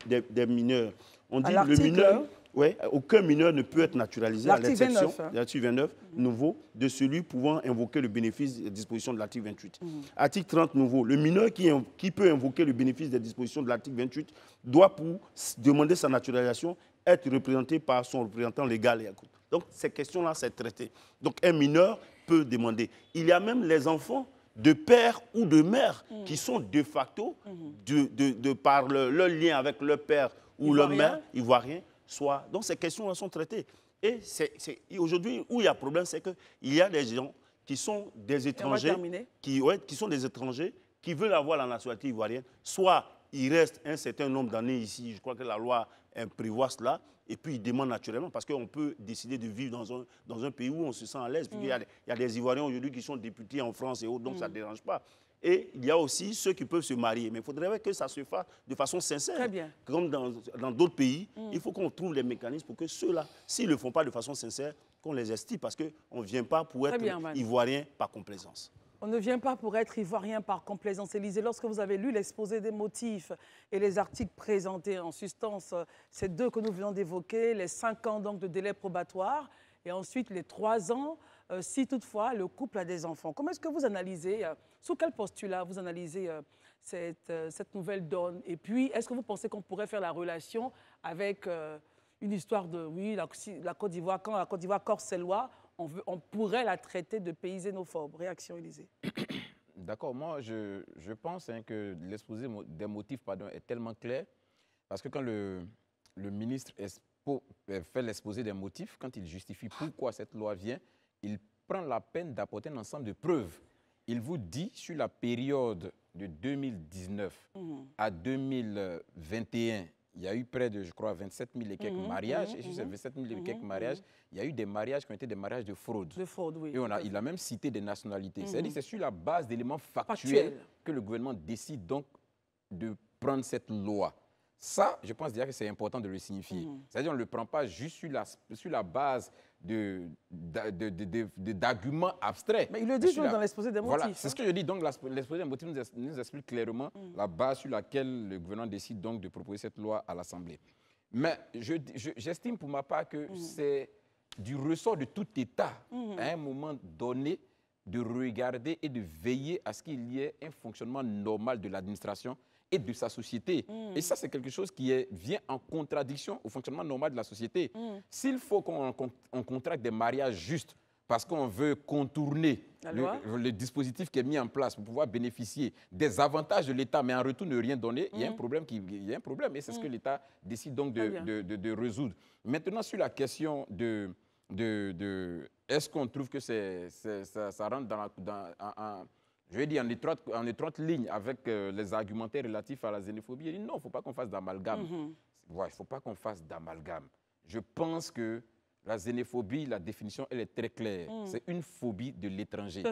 mineurs, on dit le mineur... Oui, aucun mineur ne peut être naturalisé à l'exception de l'article 29 nouveau de celui pouvant invoquer le bénéfice des dispositions de l'article 28. Article 30 nouveau, le mineur qui peut invoquer le bénéfice des dispositions de l'article 28 doit, pour demander sa naturalisation, être représenté par son représentant légal. Donc, ces questions-là, c'est traité. Donc, un mineur peut demander. Il y a même les enfants de père ou de mère qui sont de facto, par leur lien avec leur père ou leur mère, ivoirien, donc ces questions-là sont traitées. Et aujourd'hui, où il y a problème, c'est qu'il y a des gens qui sont des étrangers, qui veulent avoir la nationalité ivoirienne. Soit ils restent un certain nombre d'années ici, je crois que la loi prévoit cela, et puis ils demandent naturellement, parce qu'on peut décider de vivre dans un pays où on se sent à l'aise. Il y a des Ivoiriens aujourd'hui qui sont députés en France et autres, donc ça ne dérange pas. Et il y a aussi ceux qui peuvent se marier. Mais il faudrait que ça se fasse de façon sincère. Très bien. Comme dans d'autres pays, il faut qu'on trouve les mécanismes pour que ceux-là, s'ils ne le font pas de façon sincère, qu'on les estime. Parce qu'on ne vient pas pour être ivoirien par complaisance. On ne vient pas pour être ivoirien par complaisance. Élisée, lorsque vous avez lu l'exposé des motifs et les articles présentés en substance, ces deux que nous venons d'évoquer, les 5 ans donc, de délai probatoire et ensuite les 3 ans, si toutefois le couple a des enfants. Comment est-ce que vous analysez, sous quel postulat vous analysez cette nouvelle donne? Et puis, est-ce que vous pensez qu'on pourrait faire la relation avec une histoire de, oui, la Côte d'Ivoire, quand la Côte d'Ivoire corse ses lois, on pourrait la traiter de pays xénophobes? Réaction, Élisée. D'accord, moi je pense que l'exposé des motifs est tellement clair, parce que quand le ministre fait l'exposé des motifs, quand il justifie pourquoi cette loi vient, il prend la peine d'apporter un ensemble de preuves. Il vous dit, sur la période de 2019 à 2021, il y a eu près de, je crois, 27 000 et quelques mariages. Et sur ces 27 000 et quelques mariages, il y a eu des mariages qui ont été des mariages de fraude. De fraude, oui. Et il a même cité des nationalités. C'est-à-dire que c'est sur la base d'éléments factuels que le gouvernement décide donc de prendre cette loi. Ça, je pense déjà que c'est important de le signifier. C'est-à-dire qu'on ne le prend pas juste sur la base d'arguments abstraits. Mais il le dit dans l'exposé des motifs. Voilà, c'est ce que je dis. Donc, l'exposé des motifs nous explique clairement la base sur laquelle le gouvernement décide donc de proposer cette loi à l'Assemblée. Mais j'estime pour ma part que c'est du ressort de tout État, à un moment donné, de regarder et de veiller à ce qu'il y ait un fonctionnement normal de l'administration et de sa société. Et ça, c'est quelque chose qui vient en contradiction au fonctionnement normal de la société. S'il faut qu'on contracte des mariages justes parce qu'on veut contourner le dispositif qui est mis en place pour pouvoir bénéficier des avantages de l'État, mais en retour ne rien donner, il y a un problème. Et c'est ce que l'État décide donc de résoudre. Maintenant, sur la question est-ce qu'on trouve que ça rentre je vais dire en étroite ligne avec les argumentaires relatifs à la xénophobie. Il dit non, il ne faut pas qu'on fasse d'amalgame. Il ne faut pas qu'on fasse d'amalgame. Je pense que la xénophobie, la définition, elle est très claire. C'est une phobie de l'étranger.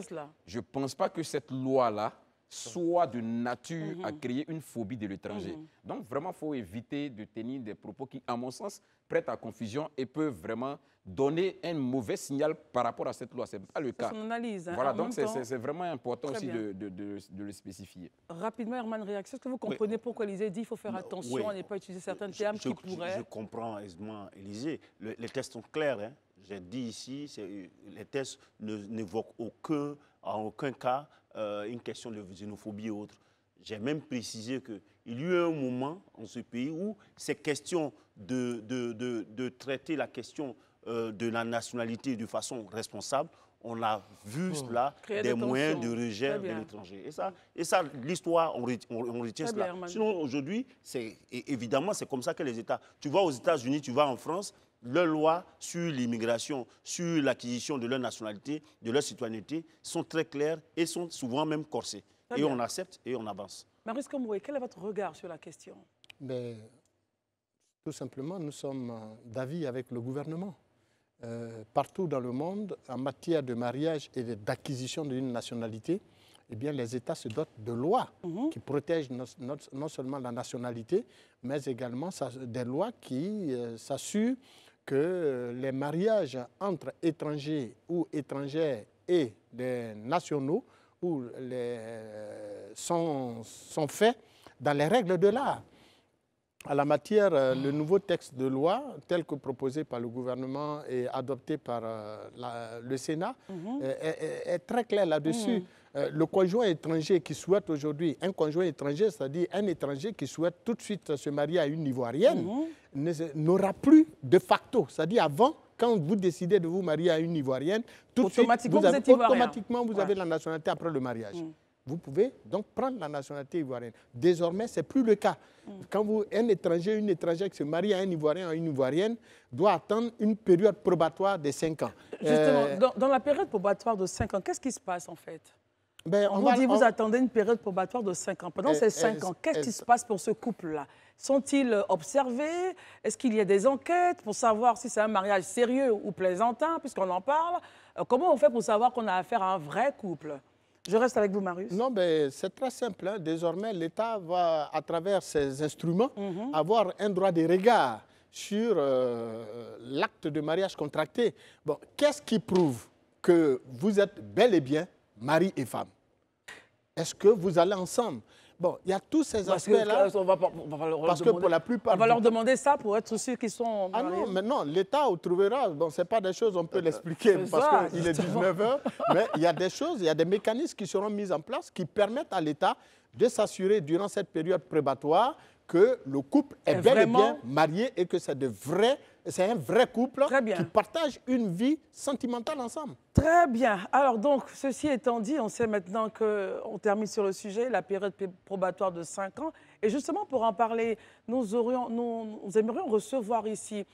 Je ne pense pas que cette loi-là soit de nature à créer une phobie de l'étranger. Donc, vraiment, il faut éviter de tenir des propos qui, à mon sens, prêtent à confusion et peuvent vraiment donner un mauvais signal par rapport à cette loi. Ce n'est pas le cas. C'est son analyse. Voilà, donc c'est vraiment important aussi de le spécifier. Rapidement, Herman, réaction. Est-ce que vous comprenez pourquoi Élisée dit qu'il faut faire attention à ne pas utiliser certains termes qui pourraient... Je comprends aisément, Élisée. Les textes sont clairs. Hein. J'ai dit ici, les textes n'évoquent en aucun cas une question de xénophobie ou autre. J'ai même précisé qu'il y a eu un moment en ce pays où ces questions de traiter la question de la nationalité de façon responsable, on a vu cela, des moyens de rejet de l'étranger. Et ça l'histoire, on retient cela. Sinon, aujourd'hui, évidemment, c'est comme ça que les États... Tu vas aux États-Unis, tu vas en France, leurs lois sur l'immigration, sur l'acquisition de leur nationalité, de leur citoyenneté, sont très claires et sont souvent même corsées. Et on accepte et on avance. Marius Komroué, quel est votre regard sur la question? Mais Tout simplement, nous sommes d'avis avec le gouvernement. Partout dans le monde, en matière de mariage et d'acquisition d'une nationalité, eh bien, les États se dotent de lois qui protègent non seulement la nationalité, mais également des lois qui s'assurent que les mariages entre étrangers ou étrangères et les nationaux sont faits dans les règles de l'art. À la matière, le nouveau texte de loi, tel que proposé par le gouvernement et adopté par le Sénat, est très clair là-dessus. Le conjoint étranger qui souhaite aujourd'hui, un conjoint étranger, c'est-à-dire un étranger qui souhaite tout de suite se marier à une Ivoirienne, n'aura plus de facto. C'est-à-dire avant, quand vous décidez de vous marier à une Ivoirienne, tout de suite, automatiquement, vous avez la nationalité après le mariage. Vous pouvez donc prendre la nationalité ivoirienne. Désormais, ce n'est plus le cas. Quand un étranger, une étrangère qui se marie à un Ivoirien ou à une Ivoirienne doit attendre une période probatoire de 5 ans. Justement, dans la période probatoire de 5 ans, qu'est-ce qui se passe en fait? On vous dit, vous attendez une période probatoire de 5 ans. Pendant ces 5 ans, qu'est-ce qui se passe pour ce couple-là? Sont-ils observés? Est-ce qu'il y a des enquêtes pour savoir si c'est un mariage sérieux ou plaisantin, puisqu'on en parle? Comment on fait pour savoir qu'on a affaire à un vrai couple? Je reste avec vous, Marius. Non, mais c'est très simple. Hein. Désormais, l'État va, à travers ses instruments, avoir un droit de regard sur l'acte de mariage contracté. Bon, qu'est-ce qui prouve que vous êtes bel et bien mari et femme? Est-ce que vous allez ensemble? Bon, il y a tous ces aspects-là. Parce que pour la plupart... On va leur demander ça pour être sûr qu'ils sont mariés. Ah non, mais non, l'État trouvera... Bon, ce n'est pas des choses, on peut l'expliquer parce qu'il est 19h. Mais il y a des choses, il y a des mécanismes qui seront mis en place qui permettent à l'État de s'assurer durant cette période probatoire que le couple est bel et bien marié et que c'est un vrai couple qui partage une vie sentimentale ensemble. Très bien. Alors donc, ceci étant dit, on sait maintenant qu'on termine sur le sujet, la période probatoire de 5 ans. Et justement, pour en parler, nous aimerions recevoir ici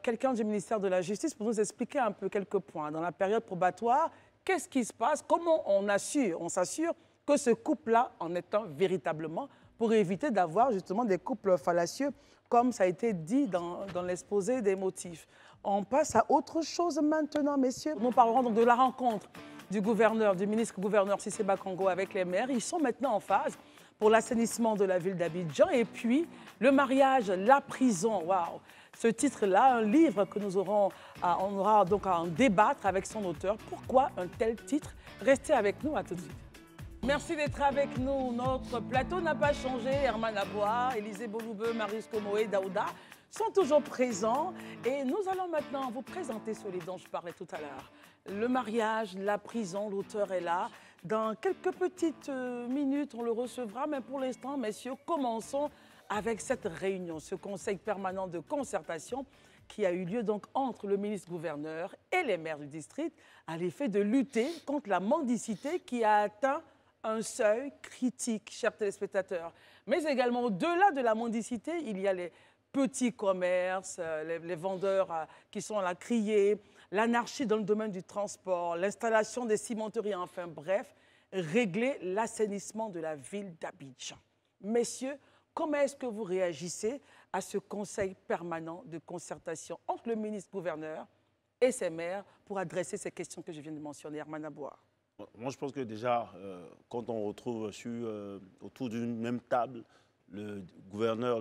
quelqu'un du ministère de la Justice pour nous expliquer un peu quelques points. Dans la période probatoire, qu'est-ce qui se passe? Comment on s'assure que ce couple-là en est un véritablement, pour éviter d'avoir justement des couples fallacieux, comme ça a été dit dans l'exposé des motifs. On passe à autre chose maintenant, messieurs. Nous parlerons donc de la rencontre du ministre-gouverneur Cissé Bakongo avec les maires. Ils sont maintenant en phase pour l'assainissement de la ville d'Abidjan. Et puis, le mariage, la prison. Waouh! Ce titre-là, un livre que on aura donc à en débattre avec son auteur. Pourquoi un tel titre? Restez avec nous, à tout de suite. Merci d'être avec nous. Notre plateau n'a pas changé. Herman Aboua, Élisée Boloubeu, Marius Komoé, Daouda sont toujours présents. Et nous allons maintenant vous présenter celui dont je parlais tout à l'heure. Le mariage, la prison, l'auteur est là. Dans quelques petites minutes, on le recevra. Mais pour l'instant, messieurs, commençons avec cette réunion, ce conseil permanent de concertation qui a eu lieu donc entre le ministre-gouverneur et les maires du district à l'effet de lutter contre la mendicité qui a atteint un seuil critique, chers téléspectateurs. Mais également, au-delà de la mendicité, il y a les petits commerces, les vendeurs qui sont à la criée, l'anarchie dans le domaine du transport, l'installation des cimenteries, enfin bref, régler l'assainissement de la ville d'Abidjan. Messieurs, comment est-ce que vous réagissez à ce conseil permanent de concertation entre le ministre-gouverneur et ses maires pour adresser ces questions que je viens de mentionner, Herman Aboua? Moi, je pense que déjà, quand on retrouve autour d'une même table le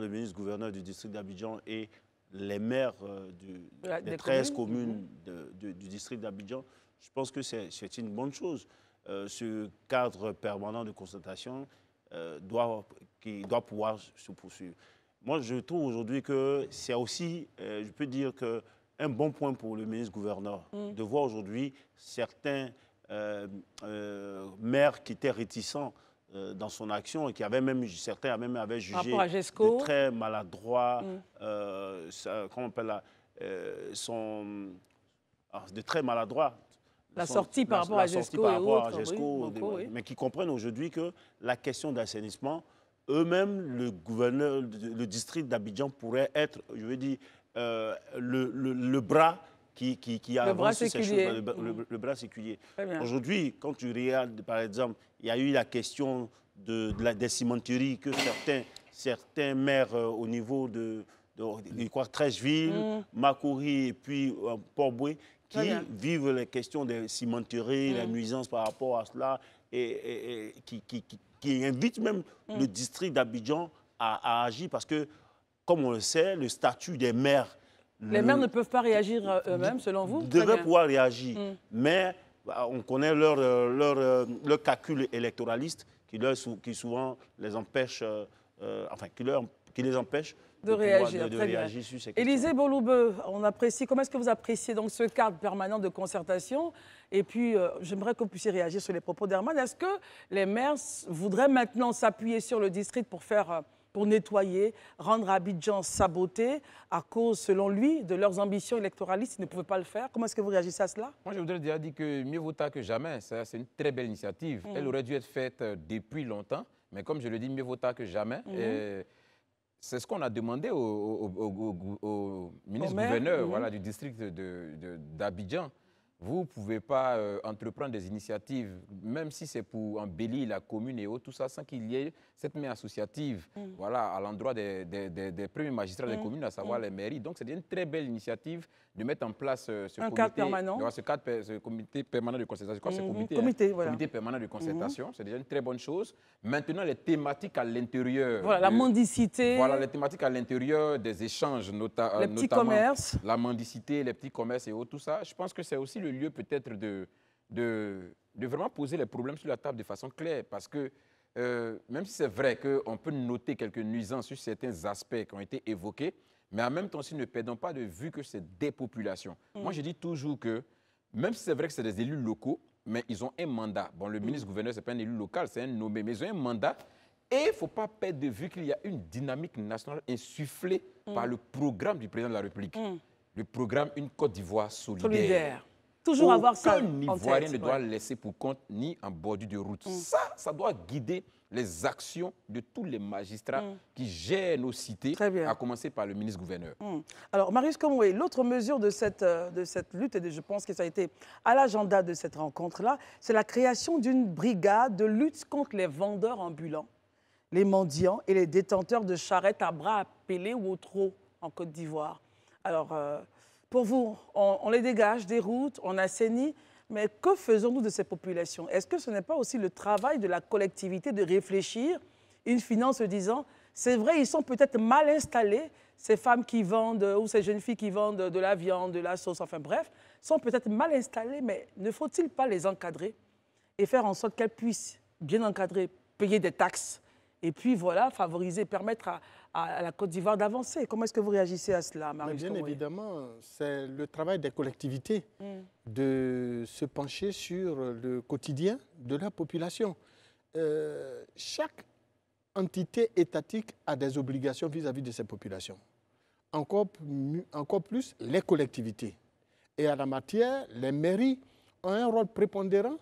ministre-gouverneur du district d'Abidjan et les maires des 13 communes du district d'Abidjan, je pense que c'est une bonne chose. Ce cadre permanent de concertation qui doit pouvoir se poursuivre. Moi, je trouve aujourd'hui que c'est aussi, je peux dire, un bon point pour le ministre-gouverneur de voir aujourd'hui certains maires qui étaient réticents dans son action et qui avaient même, certains avaient jugé de très maladroit, comment on appelle là, de très maladroit. La sortie par rapport à GESCO, mais qui comprennent aujourd'hui que la question d'assainissement, eux-mêmes, le district d'Abidjan pourrait être, je veux dire, le bras qui a avancé ces choses, le bras séculier. Aujourd'hui, quand tu regardes, par exemple, il y a eu la question des cimenteries que certains maires au niveau je crois, Trècheville, Makori et puis Port-Boué, qui vivent les questions des cimenteries, les nuisances par rapport à cela, et qui invitent même le district d'Abidjan à agir parce que, comme on le sait, le statut des maires... Les maires ne peuvent pas réagir eux-mêmes, selon vous? Ils devraient pouvoir réagir, mais on connaît leur calcul électoraliste qui souvent les empêche, qui les empêche de réagir, sur ces questions. Élisée Boloubeu, comment est-ce que vous appréciez donc ce cadre permanent de concertation? Et puis, j'aimerais que vous puissiez réagir sur les propos d'Herman. Est-ce que les maires voudraient maintenant s'appuyer sur le district pour nettoyer, rendre Abidjan sa beauté, à cause, selon lui, de leurs ambitions électoralistes? Ils ne pouvaient pas le faire. Comment est-ce que vous réagissez à cela? Moi, je voudrais déjà dire que mieux vaut tard que jamais. C'est une très belle initiative. Elle aurait dû être faite depuis longtemps, mais comme je le dis, mieux vaut tard que jamais. C'est ce qu'on a demandé au ministre-gouverneur du district d'Abidjan. Vous ne pouvez pas entreprendre des initiatives, même si c'est pour embellir la commune et autres, tout ça, sans qu'il y ait cette main associative à l'endroit des premiers magistrats des communes, à savoir les mairies. Donc, c'est une très belle initiative de mettre en place ce comité permanent de concertation. Comité permanent de concertation, c'est déjà une très bonne chose. Maintenant, les thématiques à l'intérieur. Voilà, la mendicité. Voilà, les thématiques à l'intérieur des échanges, notamment la mendicité, les petits commerces et autres, tout ça. Je pense que c'est aussi le lieu peut-être de vraiment poser les problèmes sur la table de façon claire. Parce que même si c'est vrai qu'on peut noter quelques nuisances sur certains aspects qui ont été évoqués, mais en même temps, si nous ne perdons pas de vue que c'est des populations. Moi, je dis toujours que, même si c'est vrai que c'est des élus locaux, mais ils ont un mandat. Bon, le ministre-gouverneur, ce n'est pas un élu local, c'est un nommé, mais ils ont un mandat. Et il ne faut pas perdre de vue qu'il y a une dynamique nationale insufflée par le programme du président de la République. Le programme Une Côte d'Ivoire solidaire. Toujours avoir ça en tête. Aucun Ivoirien ne doit laisser pour compte ni en bordure de route. Ça doit guider les actions de tous les magistrats qui gèrent nos cités, à commencer par le ministre-gouverneur. Alors, Marius Komoué, l'autre mesure de cette lutte, et je pense que ça a été à l'agenda de cette rencontre-là, c'est la création d'une brigade de lutte contre les vendeurs ambulants, les mendiants et les détenteurs de charrettes à bras appelés ou au trot en Côte d'Ivoire. Alors, pour vous, on les dégage des routes, on assainit, mais que faisons-nous de ces populations? Est-ce que ce n'est pas aussi le travail de la collectivité de réfléchir, in fine, en se disant, c'est vrai, ils sont peut-être mal installés, ces femmes qui vendent, ou ces jeunes filles qui vendent de la viande, de la sauce, enfin bref, sont peut-être mal installées, mais ne faut-il pas les encadrer et faire en sorte qu'elles puissent, bien encadrer, payer des taxes et puis voilà, favoriser, permettre à la Côte d'Ivoire d'avancer? Comment est-ce que vous réagissez à cela, Marius Komoué? Bien évidemment, c'est le travail des collectivités de se pencher sur le quotidien de la population. Chaque entité étatique a des obligations vis-à-vis de ces populations. Encore plus les collectivités. Et à la matière, les mairies ont un rôle prépondérant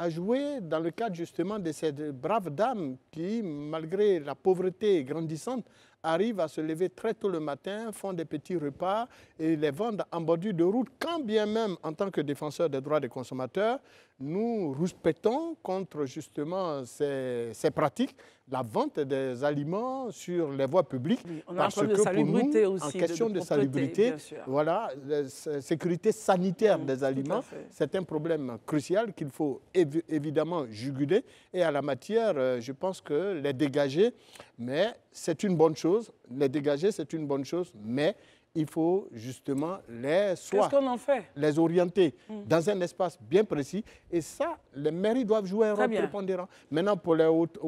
à jouer dans le cadre justement de ces braves dames qui, malgré la pauvreté grandissante, arrivent à se lever très tôt le matin, font des petits repas et les vendent en bordure de route, quand bien même, en tant que défenseurs des droits des consommateurs, nous rouspétons contre justement ces pratiques, la vente des aliments sur les voies publiques. Oui, on a parce un problème que de salubrité pour nous, aussi, en question de salubrité, voilà, la sécurité sanitaire des aliments, c'est un problème crucial qu'il faut évidemment juguler. Et à la matière, je pense que les dégager, mais c'est une bonne chose. Les dégager, c'est une bonne chose, mais il faut justement les orienter dans un espace bien précis. Et ça, les mairies doivent jouer un rôle prépondérant. Maintenant, pour les autres,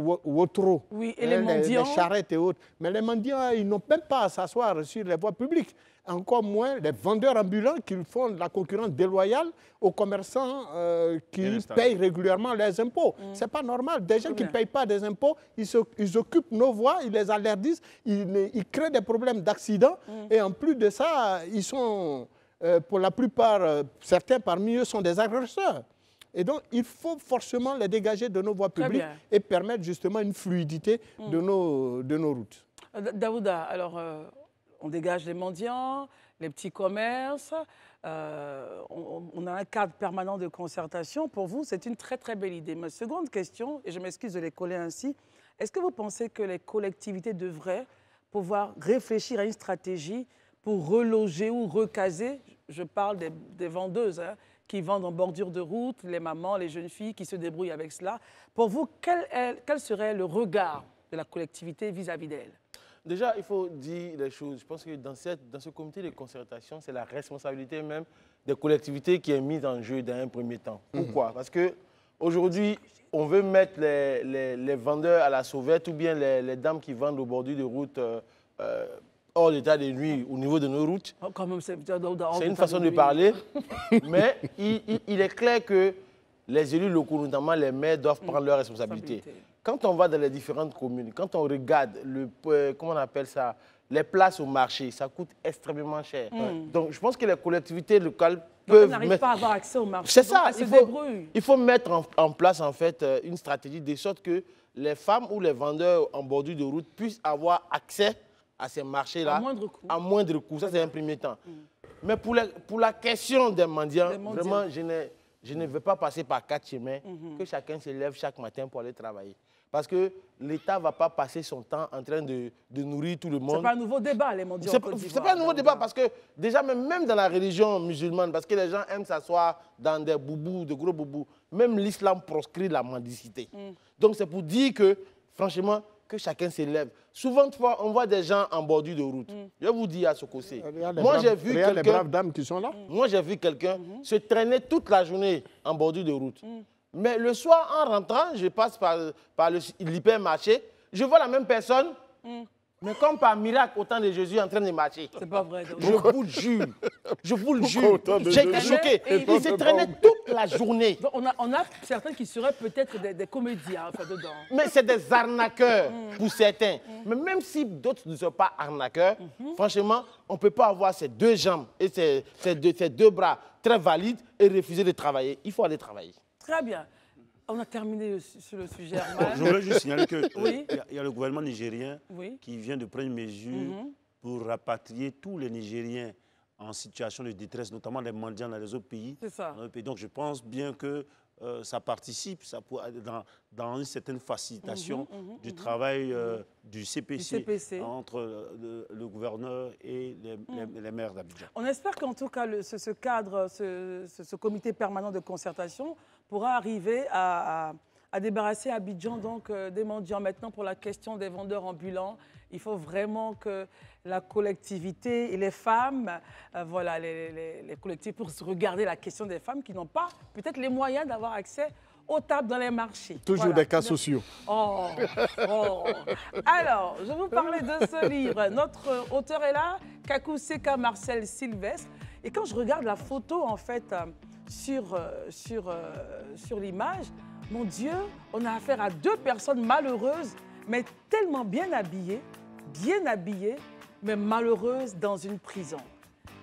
les charrettes et autres, mais les mendiants, ils n'ont même pas à s'asseoir sur les voies publiques. Encore moins les vendeurs ambulants qui font de la concurrence déloyale aux commerçants qui payent régulièrement les impôts. Ce n'est pas normal. Des gens qui ne payent pas des impôts, ils occupent nos voies, ils les alerdissent, ils créent des problèmes d'accidents. Et en plus de ça, ils sont, pour la plupart, certains parmi eux sont des agresseurs. Et donc, il faut forcément les dégager de nos voies publiques et permettre justement une fluidité de nos routes. Daouda, alors... on dégage les mendiants, les petits commerces, on a un cadre permanent de concertation. Pour vous, c'est une très très belle idée. Ma seconde question, et je m'excuse de les coller ainsi, est-ce que vous pensez que les collectivités devraient pouvoir réfléchir à une stratégie pour reloger ou recaser, je parle des vendeuses hein, qui vendent en bordure de route, les mamans, les jeunes filles qui se débrouillent avec cela. Pour vous, quel serait le regard de la collectivité vis-à-vis d'elles? Déjà, il faut dire les choses. Je pense que dans ce comité de concertation, c'est la responsabilité même des collectivités qui est mise en jeu dans un premier temps. Pourquoi? Parce qu'aujourd'hui, on veut mettre les vendeurs à la sauvette ou bien les dames qui vendent au bord de route hors d'état de nuit au niveau de nos routes. Oh, c'est une façon de parler, mais il est clair que les élus locaux, notamment les maires, doivent prendre leurs responsabilités. Quand on va dans les différentes communes, quand on regarde comment on appelle ça, les places au marché, ça coûte extrêmement cher. Donc je pense que les collectivités locales peuvent... On n'arrive pas à avoir accès au marché. C'est ça, il faut mettre en place en fait une stratégie de sorte que les femmes ou les vendeurs en bordure de route puissent avoir accès à ces marchés-là à moindre coût. Ça, c'est un premier temps. Mais pour la question des mendiants, vraiment, je ne veux pas passer par 4 chemins, que chacun se lève chaque matin pour aller travailler. Parce que l'État ne va pas passer son temps en train de nourrir tout le monde. Ce n'est pas un nouveau débat, les mendiants. Ce n'est pas un nouveau débat parce que déjà, même dans la religion musulmane, parce que les gens aiment s'asseoir dans des boubous, de gros boubous, même l'islam proscrit la mendicité. Donc c'est pour dire que, franchement, que chacun se lève. Souvent, on voit des gens en bordure de route. Je vais vous dire à Sokosé. Moi, j'ai vu quelqu'un... les braves dames qui sont là. Moi, j'ai vu quelqu'un se traîner toute la journée en bordure de route. Mais le soir, en rentrant, je passe par l'hypermarché, je vois la même personne, mais comme par miracle, au temps de Jésus, en train de marcher. C'est pas vrai. Je vous le jure. Je vous le jure. J'ai été choqué. Il se traînait toute la journée. Donc on a certains qui seraient peut-être des comédiens enfin, dedans. Mais c'est des arnaqueurs pour certains. Mais même si d'autres ne sont pas arnaqueurs, franchement, on ne peut pas avoir ces deux jambes et ces deux bras très valides et refuser de travailler. Il faut aller travailler. Très bien. On a terminé sur le sujet. Je voulais juste signaler qu'il y a le gouvernement nigérien qui vient de prendre une mesure pour rapatrier tous les Nigériens en situation de détresse, notamment les mendiants dans les autres pays. C'est ça. Donc je pense bien que ça participe dans une certaine facilitation du travail du CPC entre le gouverneur et les maires d'Abidjan. On espère qu'en tout cas, ce cadre, ce comité permanent de concertation pourra arriver à débarrasser Abidjan donc, des mendiants. Maintenant, pour la question des vendeurs ambulants, il faut vraiment que la collectivité et les femmes, voilà, les collectivités pour se regarder la question des femmes qui n'ont pas peut-être les moyens d'avoir accès aux tables dans les marchés. Toujours des cas sociaux. Oh. Alors, je vais vous parler de ce livre. Notre auteur est là, Kakou Seka Marcel Sylvestre. Et quand je regarde la photo, en fait, sur l'image, mon Dieu, on a affaire à deux personnes malheureuses, mais tellement bien habillées, mais malheureuses dans une prison.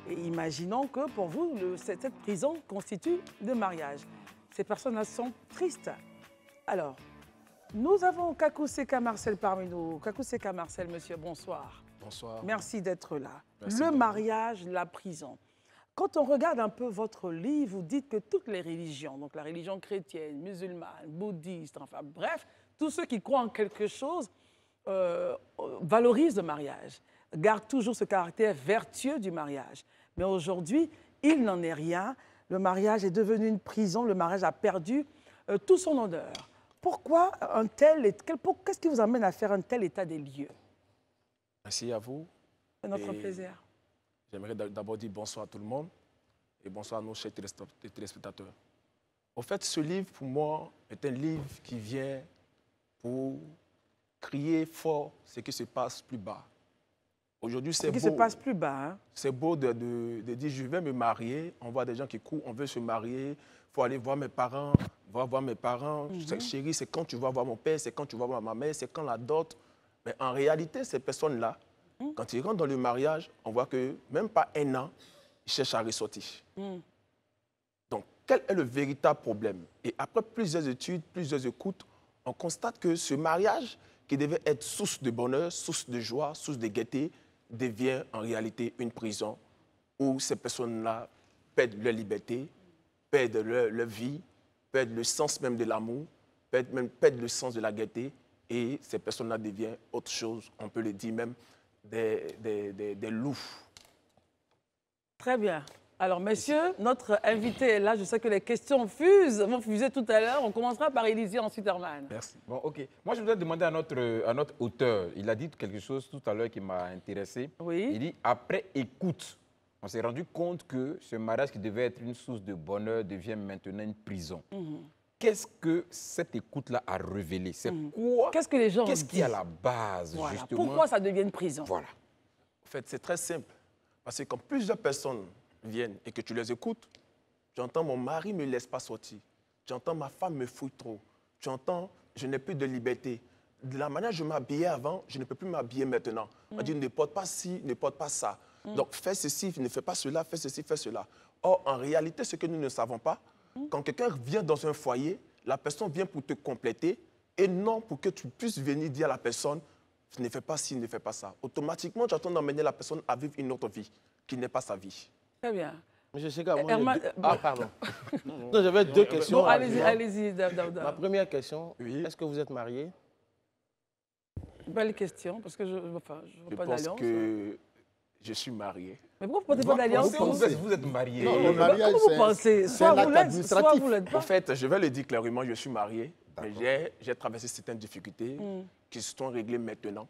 Et imaginons que pour vous, cette prison constitue le mariage. Ces personnes-là sont tristes. Alors, nous avons Kakou Seka Marcel parmi nous. Kakou Seka Marcel, monsieur, bonsoir. Bonsoir. Merci d'être là. Merci le mariage, la prison. Quand on regarde un peu votre livre, vous dites que toutes les religions, donc la religion chrétienne, musulmane, bouddhiste, enfin bref, tous ceux qui croient en quelque chose valorisent le mariage, gardent toujours ce caractère vertueux du mariage. Mais aujourd'hui, il n'en est rien. Le mariage est devenu une prison, le mariage a perdu tout son honneur. Pourquoi un tel... Qu'est-ce qui vous amène à faire un tel état des lieux? Merci à vous. C'est notre plaisir. J'aimerais d'abord dire bonsoir à tout le monde et bonsoir à nos chers téléspectateurs. Au fait, ce livre, pour moi, est un livre qui vient pour crier fort ce qui se passe plus bas. Aujourd'hui, c'est beau. Ce qui se passe plus bas. Hein? C'est beau de dire, je vais me marier. On voit des gens qui courent, on veut se marier. Il faut aller voir mes parents, voir mes parents. Chérie, c'est quand tu vas voir mon père, c'est quand tu vas voir ma mère, c'est quand la dot. Mais en réalité, ces personnes-là, quand ils rentrent dans le mariage, on voit que même pas un an, ils cherchent à ressortir. Donc, quel est le véritable problème? Et après plusieurs études, plusieurs écoutes, on constate que ce mariage, qui devait être source de bonheur, source de joie, source de gaieté, devient en réalité une prison où ces personnes-là perdent leur liberté, perdent leur vie, perdent le sens même de l'amour, perdent le sens de la gaieté, et ces personnes-là deviennent autre chose, on peut le dire même, des loups. Très bien. Alors, messieurs, notre invité est là. Je sais que les questions vont fuser tout à l'heure. On commencera par Élisée, ensuite Herman. Merci. Bon, OK. Moi, je voudrais demander à notre auteur. Il a dit quelque chose tout à l'heure qui m'a intéressé. Oui. Il dit, après écoute, on s'est rendu compte que ce mariage qui devait être une source de bonheur devient maintenant une prison. Qu'est-ce que cette écoute-là a révélé? C'est quoi? Qu'est-ce que les gens Qu'est-ce qui est à la base, voilà. justement? Pourquoi ça devient une prison? Voilà. En fait, c'est très simple. Parce que quand plusieurs personnes viennent et que tu les écoutes, j'entends mon mari ne me laisse pas sortir. J'entends ma femme me fouille trop. J'entends je n'ai plus de liberté. De la manière dont je m'habillais avant, je ne peux plus m'habiller maintenant. On dit ne porte pas ci, ne porte pas ça. Donc fais ceci, ne fais pas cela, fais ceci, fais cela. Or, en réalité, ce que nous ne savons pas, quand quelqu'un vient dans un foyer, la personne vient pour te compléter et non pour que tu puisses venir dire à la personne ne fais pas ci, ne fais pas ça. Automatiquement, tu attends d'emmener la personne à vivre une autre vie qui n'est pas sa vie. Très bien. Monsieur Seka, moi, Herman, pardon. Non, j'avais deux questions. Bon, allez-y, Daouda. Ma première question, Oui. est-ce que vous êtes marié? Belle question, parce que je ne vois pas d'alliance. Je pense que je suis marié. Mais pourquoi vous ne portez pas d'alliance? Vous êtes marié. Non, le mariage, Comment vous pensez? c'est un Soit acte vous l'êtes, soit administratif. vous l'êtes pas. En fait, je vais le dire clairement, je suis marié, mais j'ai traversé certaines difficultés qui se sont réglées maintenant.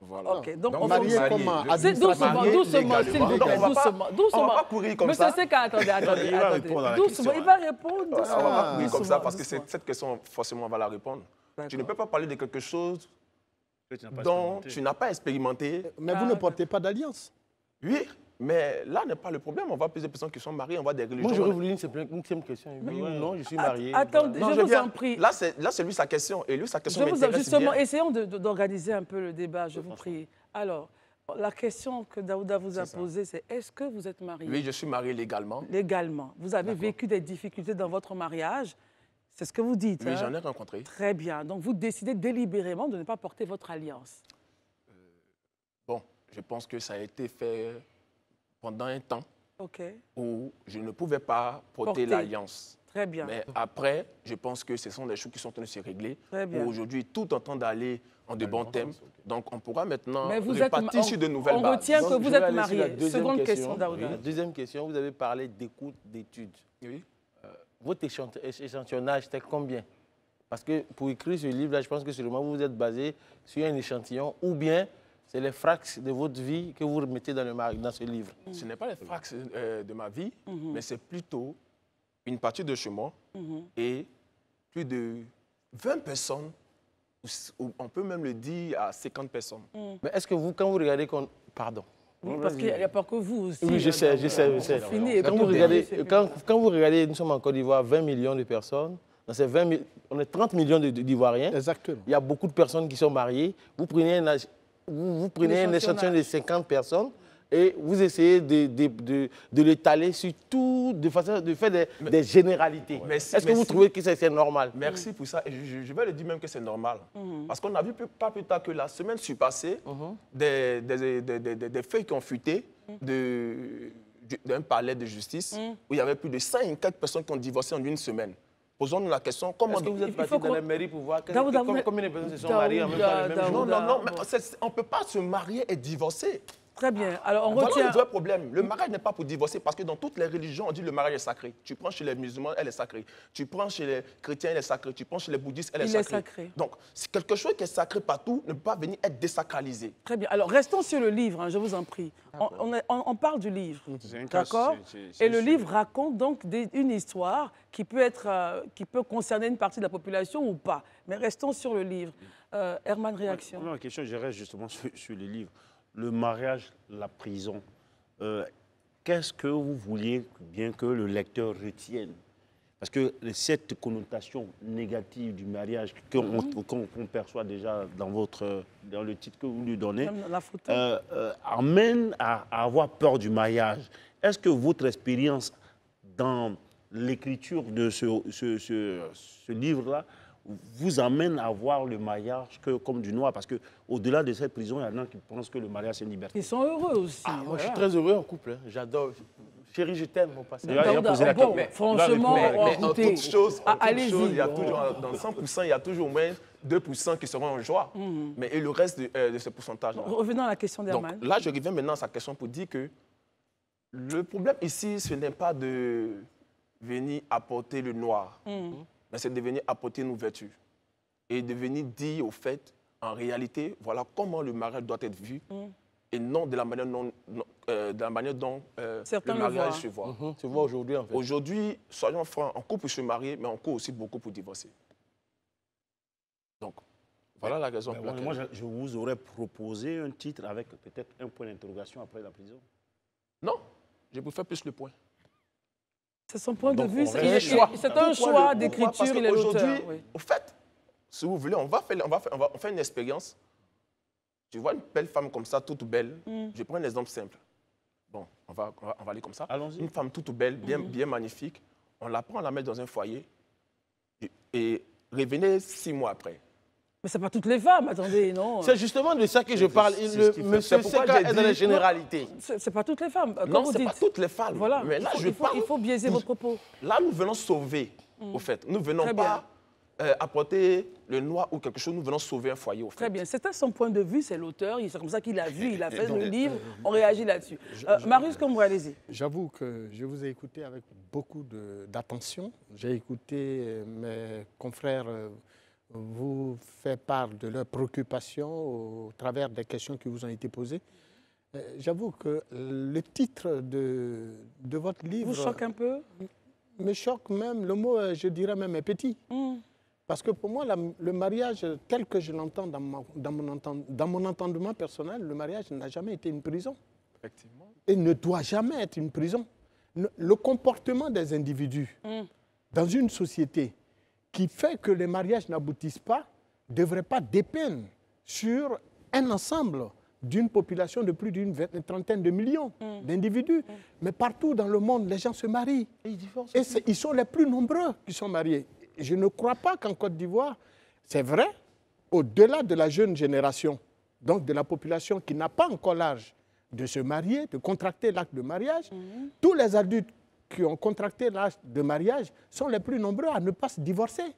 Voilà. Ok, donc on Marié va... comment? C'est doucement, Marié doucement, s'il vous légalement. plaît, Donc, doucement. On va pas courir comme Monsieur ça. Seka, attendez. Il va répondre à la Doucement, question, il va répondre On va doucement. pas courir comme ça parce que Doucement. cette question, forcément, on va la répondre. Tu ne D'accord. peux pas parler de quelque chose Que tu n'as pas dont expérimenté. tu n'as pas expérimenté. Mais vous ne portez pas d'alliance. Oui, mais là n'est pas le problème. On voit plusieurs personnes qui sont mariées, on voit des religions. Moi, j'aurais voulu une simple question. Oui ou non, je suis marié. Attendez, Non, je vous viens. en prie. Là, c'est lui sa question. Et lui, sa question m'intéresse Justement, bien. essayons d'organiser un peu le débat, je vous prie. Alors, la question que Daouda vous a posée, c'est est-ce que vous êtes marié? Oui, je suis marié légalement. Légalement. Vous avez vécu des difficultés dans votre mariage, c'est ce que vous dites. Oui, hein? j'en ai rencontré. Très bien. Donc, vous décidez délibérément de ne pas porter votre alliance. Bon, je pense que ça a été fait pendant un temps OK. où je ne pouvais pas porter Porter. l'alliance. Très bien. Mais après, je pense que ce sont des choses qui sont en train de se régler. Très bien. Aujourd'hui, tout en train d'aller en de bons thèmes. Donc, on pourra maintenant Mais vous êtes repartir sur de nouvelles on bases. retient que Donc, vous je vais êtes aller sur la marié. deuxième Seconde question, Daouda. La deuxième question, vous avez parlé d'écoute, d'études. Oui. Votre échantillonnage, c'était combien? Parce que pour écrire ce livre-là, je pense que seulement vous vous êtes basé sur un échantillon ou bien c'est les frax de votre vie que vous remettez dans ce livre. Ce n'est pas les frax de ma vie, mais c'est plutôt une partie de chez moi et plus de 20 personnes, ou on peut même le dire à 50 personnes. Mais est-ce que vous, quand vous regardez... Pardon. Oui, parce qu'il n'y a pas que vous aussi. Oui, je sais. Fini, et Quand puis vous, on regardez, décide. quand vous regardez, nous sommes en Côte d'Ivoire, 20 millions de personnes. Dans ces 20 000, on est 30 millions d'Ivoiriens. Exactement. Il y a beaucoup de personnes qui sont mariées. Vous prenez un échantillon de 50 personnes et vous essayez de l'étaler sur tout, de faire des généralités. Est-ce que vous trouvez que c'est normal? Merci pour ça. Et je vais le dire même que c'est normal. Parce qu'on a vu pas plus tard que la semaine surpassée des feuilles qui ont fuité d'un palais de justice où il y avait plus de 54 personnes qui ont divorcé en une semaine. Posons-nous la question, comment... Est-ce que vous êtes parti dans la mairie pour voir combien de personnes se sont Daouda, mariées en même temps le même jour? Non, mais on ne peut pas se marier et divorcer. Très bien. Alors, on Voilà retient... le vrai problème. Le mariage n'est pas pour divorcer parce que dans toutes les religions, on dit le mariage est sacré. Tu prends chez les musulmans, elle est sacrée. Tu prends chez les chrétiens, elle est sacrée. Tu prends chez les bouddhistes, elle est Il est sacrée. sacré. Donc, c'est quelque chose qui est sacré partout ne peut pas venir être désacralisé. Très bien. Alors, restons sur le livre, hein, je vous en prie. On parle du livre, d'accord? Et le livre raconte donc une histoire qui peut concerner une partie de la population ou pas. Mais restons sur le livre. Herman, réaction? La question, je reste justement sur le livre. Le mariage, la prison. Qu'est-ce que vous vouliez bien que le lecteur retienne? Parce que cette connotation négative du mariage qu'on perçoit déjà dans le titre que vous lui donnez, Même la photo. amène à avoir peur du mariage. Est-ce que votre expérience dans l'écriture de ce livre-là vous amène à voir le mariage comme du noir? Parce qu'au-delà de cette prison, il y en a qui pensent que le mariage, c'est une liberté. Ils sont heureux aussi. Moi, je suis voilà. très heureux en couple. Hein. J'adore. Chérie, je t'aime, mon passage. Il a posé la question. Franchement, Mais en écoutez, toute chose, allez-y. il y a toujours, dans 100%, il y a toujours au moins 2% qui seront en joie. Mais et le reste de ce pourcentage. Non. Revenons à la question Donc d'Herman. là, je reviens maintenant à sa question pour dire que le problème ici, ce n'est pas de venir apporter le noir, mais c'est de venir apporter une ouverture. Et de venir dire au fait, en réalité, voilà comment le mariage doit être vu et non de la manière, dont Certains le le mariage voient. se voit. Tu vois aujourd'hui, en fait. Aujourd'hui, soyons francs, on court pour se marier, mais on court aussi beaucoup pour divorcer. Donc, voilà la raison pour laquelle... Moi, je vous aurais proposé un titre avec peut-être un point d'interrogation après la prison. Non, je préfère plus le point. C'est son point de vue. on C'est un choix d'écriture, il est l'auteur. Oui. Au fait, si vous voulez, on fait une expérience. Tu vois une belle femme comme ça, toute belle. Je prends un exemple simple. Bon, on va aller comme ça. Allons-y. Une femme toute belle, bien magnifique. On la prend, on la met dans un foyer. Et revenez 6 mois après. Mais ce n'est pas toutes les femmes, attendez, non. C'est justement de ça que je parle. Monsieur Seka est dans la généralité. Ce n'est pas toutes les femmes. Non, ce n'est pas toutes les femmes. Voilà. Mais là, il faut biaiser vos propos. Là, nous venons sauver, au fait. Nous ne venons Très pas apporter le noir ou quelque chose, nous venons sauver un foyer, au fait. Très bien. C'était son point de vue, c'est l'auteur. C'est comme ça qu'il a vu, il a fait le livre. On réagit là-dessus. Marius Combré, allez-y. J'avoue que je vous ai écouté avec beaucoup d'attention. J'ai écouté mes confrères vous faire part de leurs préoccupations au travers des questions qui vous ont été posées. J'avoue que le titre de votre livre... Vous choque un peu? Me choque même, le mot, je dirais même, est petit. Parce que pour moi, le mariage, tel que je l'entends dans mon entendement personnel, le mariage n'a jamais été une prison. Effectivement. Et ne doit jamais être une prison. Le comportement des individus dans une société qui fait que les mariages n'aboutissent pas ne devrait pas dépendre sur un ensemble d'une population de plus d'une trentaine de millions d'individus. Mais partout dans le monde, les gens se marient. Et ils sont les plus nombreux qui sont mariés. Je ne crois pas qu'en Côte d'Ivoire, c'est vrai, au-delà de la jeune génération, donc de la population qui n'a pas encore l'âge de se marier, de contracter l'acte de mariage, tous les adultes qui ont contracté l'âge de mariage sont les plus nombreux à ne pas se divorcer.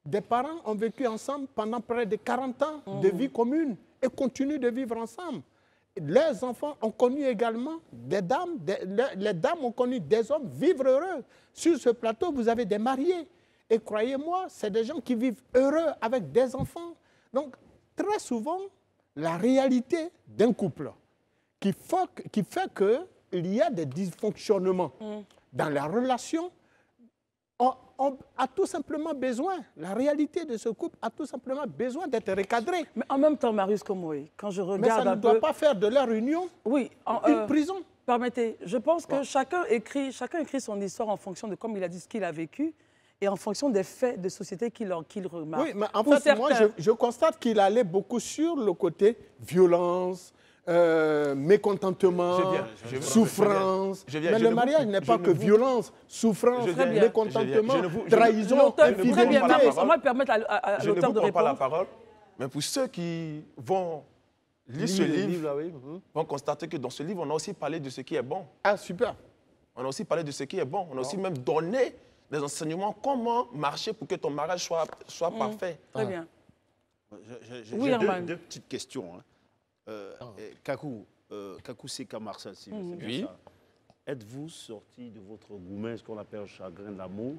Des parents ont vécu ensemble pendant près de 40 ans de vie commune et continuent de vivre ensemble. Leurs enfants ont connu également des dames, les dames ont connu des hommes vivre heureux. Sur ce plateau, vous avez des mariés. Et croyez-moi, c'est des gens qui vivent heureux avec des enfants. Donc, très souvent, la réalité d'un couple qui fait qu'il y a des dysfonctionnements dans la relation, on a tout simplement besoin, la réalité de ce couple a tout simplement besoin d'être recadrée. Mais en même temps, Marius Combré, quand je regarde mais ça ne doit pas faire de leur union une prison. Permettez, je pense que chacun écrit son histoire en fonction de, comme il a dit, ce qu'il a vécu et en fonction des faits de société qu'il remarque. Oui, mais en fait, moi, je constate qu'il allait beaucoup sur le côté violence, mécontentement, souffrance. Mais le mariage n'est pas que violence, souffrance, mécontentement, trahison, infidélité. Très bien, on va permettre à l'auteur de répondre. Je ne vous prends pas la parole, mais pour ceux qui vont lire ce livre, vont constater que dans ce livre, on a aussi parlé de ce qui est bon. Ah, super. On a aussi parlé de ce qui est bon. On a aussi même donné des enseignements, comment marcher pour que ton mariage soit parfait. Très bien. J'ai deux petites questions. Kakou Seka Marcel, oui. Êtes-vous sorti de votre goumen, ce qu'on appelle le chagrin d'amour?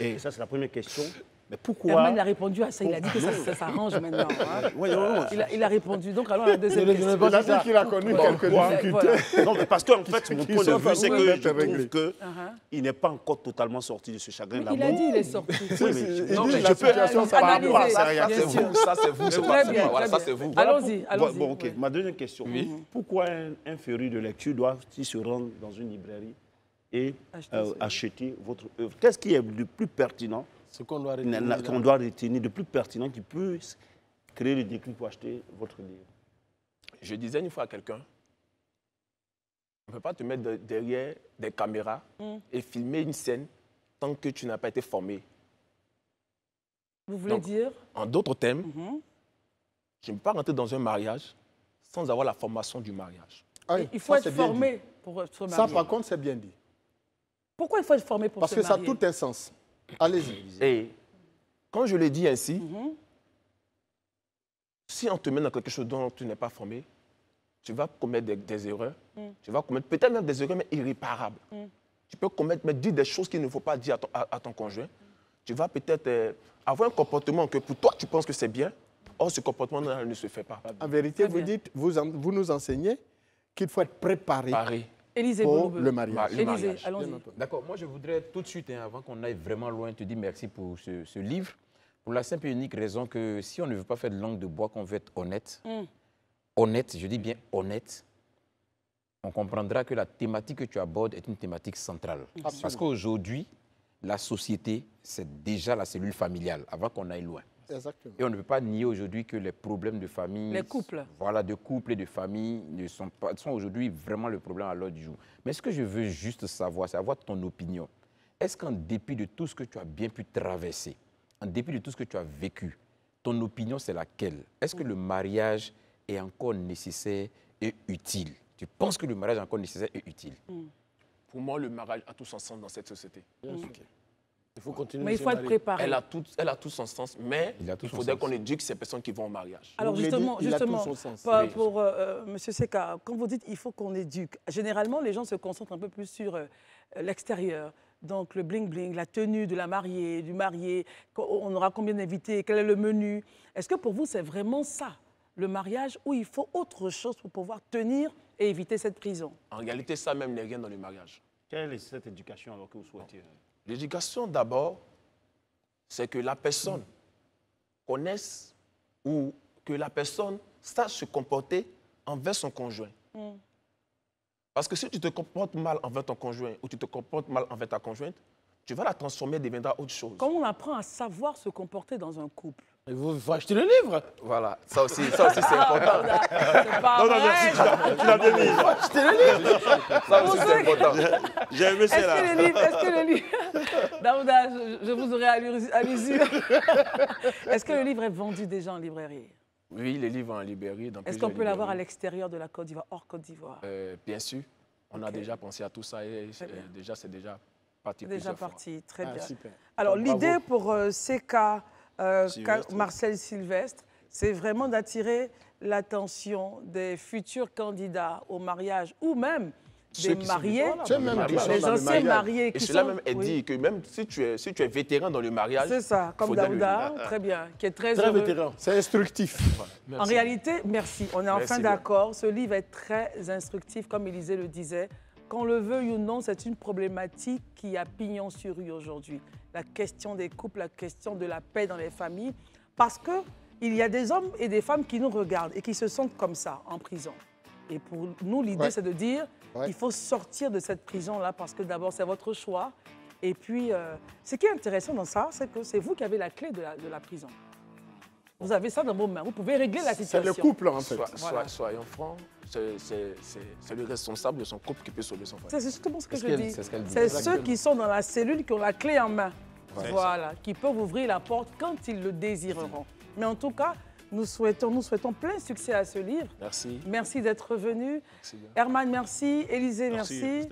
Et ça, c'est la première question. Mais pourquoi... Herman a répondu à ça, il a dit que ça s'arrange maintenant. Hein. Il a répondu, donc allons à la deuxième question. Il a dit qu'il a connu quelques difficultés. Non, mais parce qu'en fait, mon point de vue, c'est que je trouve qu'il n'est pas encore totalement sorti de ce chagrin d'amour. Il a dit qu'il est sorti. Je peux analyser. Ça, c'est vous. Ça, c'est vous. Allons-y. Bon, ok. Ma deuxième question. Pourquoi un féru de lecture doit-il se rendre dans une librairie et acheter votre œuvre? Qu'est-ce qui est le plus pertinent? Ce qu'on doit retenir, de plus pertinent qui peut créer le déclic pour acheter votre livre. Je disais une fois à quelqu'un, on ne peut pas te mettre derrière des caméras et filmer une scène tant que tu n'as pas été formé. Vous voulez dire? En d'autres termes, je ne peux pas rentrer dans un mariage sans avoir la formation du mariage. Il faut être formé pour se marier. Ça, par contre, c'est bien dit. Pourquoi il faut être formé pour se marier? Parce que ça a tout un sens. Allez-y. Et quand je l'ai dit ainsi, si on te met dans quelque chose dont tu n'es pas formé, tu vas commettre des erreurs. Tu vas commettre peut-être même des erreurs, mais irréparables. Tu peux dire des choses qu'il ne faut pas dire à ton conjoint. Tu vas peut-être avoir un comportement que pour toi, tu penses que c'est bien. Or, ce comportement ne se fait pas. En vérité, vous nous enseignez qu'il faut être préparé Élisée pour Boulou. le mariage. Élisée, allons-y. D'accord, moi je voudrais tout de suite, avant qu'on aille vraiment loin, te dire merci pour ce livre. Pour la simple et unique raison que si on ne veut pas faire de langue de bois, qu'on veut être honnête, honnête, je dis bien honnête, on comprendra que la thématique que tu abordes est une thématique centrale. Absolument. Parce qu'aujourd'hui, la société, c'est déjà la cellule familiale, avant qu'on aille loin. Exactement. Et on ne peut pas nier aujourd'hui que les problèmes de famille, Les couples. voilà, de couples et de famille sont aujourd'hui vraiment le problème à l'ordre du jour. Mais ce que je veux juste savoir, c'est avoir ton opinion. Est-ce qu'en dépit de tout ce que tu as bien pu traverser, en dépit de tout ce que tu as vécu, ton opinion c'est laquelle? Est-ce que le mariage est encore nécessaire et utile? Tu penses que le mariage est encore nécessaire et utile? Pour moi, le mariage a tout son sens dans cette société. Il faut continuer. Mais il faut être préparé. Elle a tout son sens, mais il faudrait qu'on éduque ces personnes qui vont au mariage. Alors Vous l'avez dit, il a tout justement, son sens. pour M. Seka, quand vous dites il faut qu'on éduque, généralement les gens se concentrent un peu plus sur l'extérieur. Donc le bling-bling, la tenue de la mariée, du marié, on aura combien d'invités, quel est le menu. Est-ce que pour vous c'est vraiment ça, le mariage, ou il faut autre chose pour pouvoir tenir et éviter cette prison? En réalité, ça même n'est rien dans le mariage. Quelle est cette éducation alors que vous souhaitez? L'éducation, d'abord, c'est que la personne connaisse ou que la personne sache se comporter envers son conjoint. Parce que si tu te comportes mal envers ton conjoint ou tu te comportes mal envers ta conjointe, tu vas la transformer, elle deviendra autre chose. Comment on apprend à savoir se comporter dans un couple? Il faut acheter le livre. Voilà, ça aussi c'est important. C'est pas vrai. Tu l'as bien mis. Acheter le livre. Ça aussi c'est important. J'ai aimé celle-là. Est-ce que le livre... Daouda, je vous aurais à l'usure. Est-ce que le livre est vendu déjà en librairie? Oui, les livres en librairie. Est-ce qu'on peut l'avoir à l'extérieur de la Côte d'Ivoire, hors Côte d'Ivoire? Bien sûr. On a déjà pensé à tout ça et déjà c'est déjà parti plusieurs fois. Très bien. Super. Alors, Bravo. l'idée pour Seka, Sylvestre. Marcel Sylvestre, c'est vraiment d'attirer l'attention des futurs candidats au mariage ou même Ceux des qui sont mariés, déjà là, les anciens mariés Et qui cela sont... même est dit que même si tu es vétéran dans le mariage, C'est ça, comme faudrait Daouda, très bien, qui est très Très heureux. vétéran. C'est instructif. En réalité, merci, on est Merci enfin bien. d'accord. Ce livre est très instructif, comme Élisée le disait. Qu'on le veuille ou non, c'est une problématique qui a pignon sur rue aujourd'hui. La question des couples, la question de la paix dans les familles. Parce qu'il y a des hommes et des femmes qui nous regardent et qui se sentent comme ça, en prison. Et pour nous, l'idée, c'est de dire il faut sortir de cette prison-là parce que d'abord, c'est votre choix. Et puis, ce qui est intéressant dans ça, c'est que c'est vous qui avez la clé de la prison. Vous avez ça dans vos mains. Vous pouvez régler la situation. C'est le couple, en fait. Soyons francs, c'est le responsable de son couple qui peut sauver son foyer. C'est justement ce que je dis. c'est ce qu'elle dit. C'est ceux qui sont dans la cellule qui ont la clé en main. Ouais. Voilà, qui peuvent ouvrir la porte quand ils le désireront. Mais en tout cas, nous souhaitons plein succès à ce livre. Merci. Merci d'être venu. Merci bien. Herman, merci. Élisée, merci.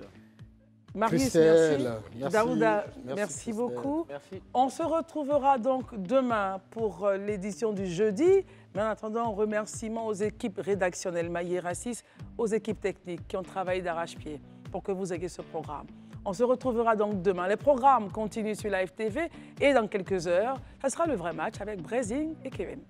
Marius, Christelle, merci. merci. Daouda, Merci, merci Christelle. beaucoup. Merci. On se retrouvera donc demain pour l'édition du jeudi. Mais en attendant, remerciements aux équipes rédactionnelles Maillé Rassis, aux équipes techniques qui ont travaillé d'arrache-pied pour que vous ayez ce programme. On se retrouvera donc demain. Les programmes continuent sur Live TV et dans quelques heures, ça sera le vrai match avec Brésil et Kevin.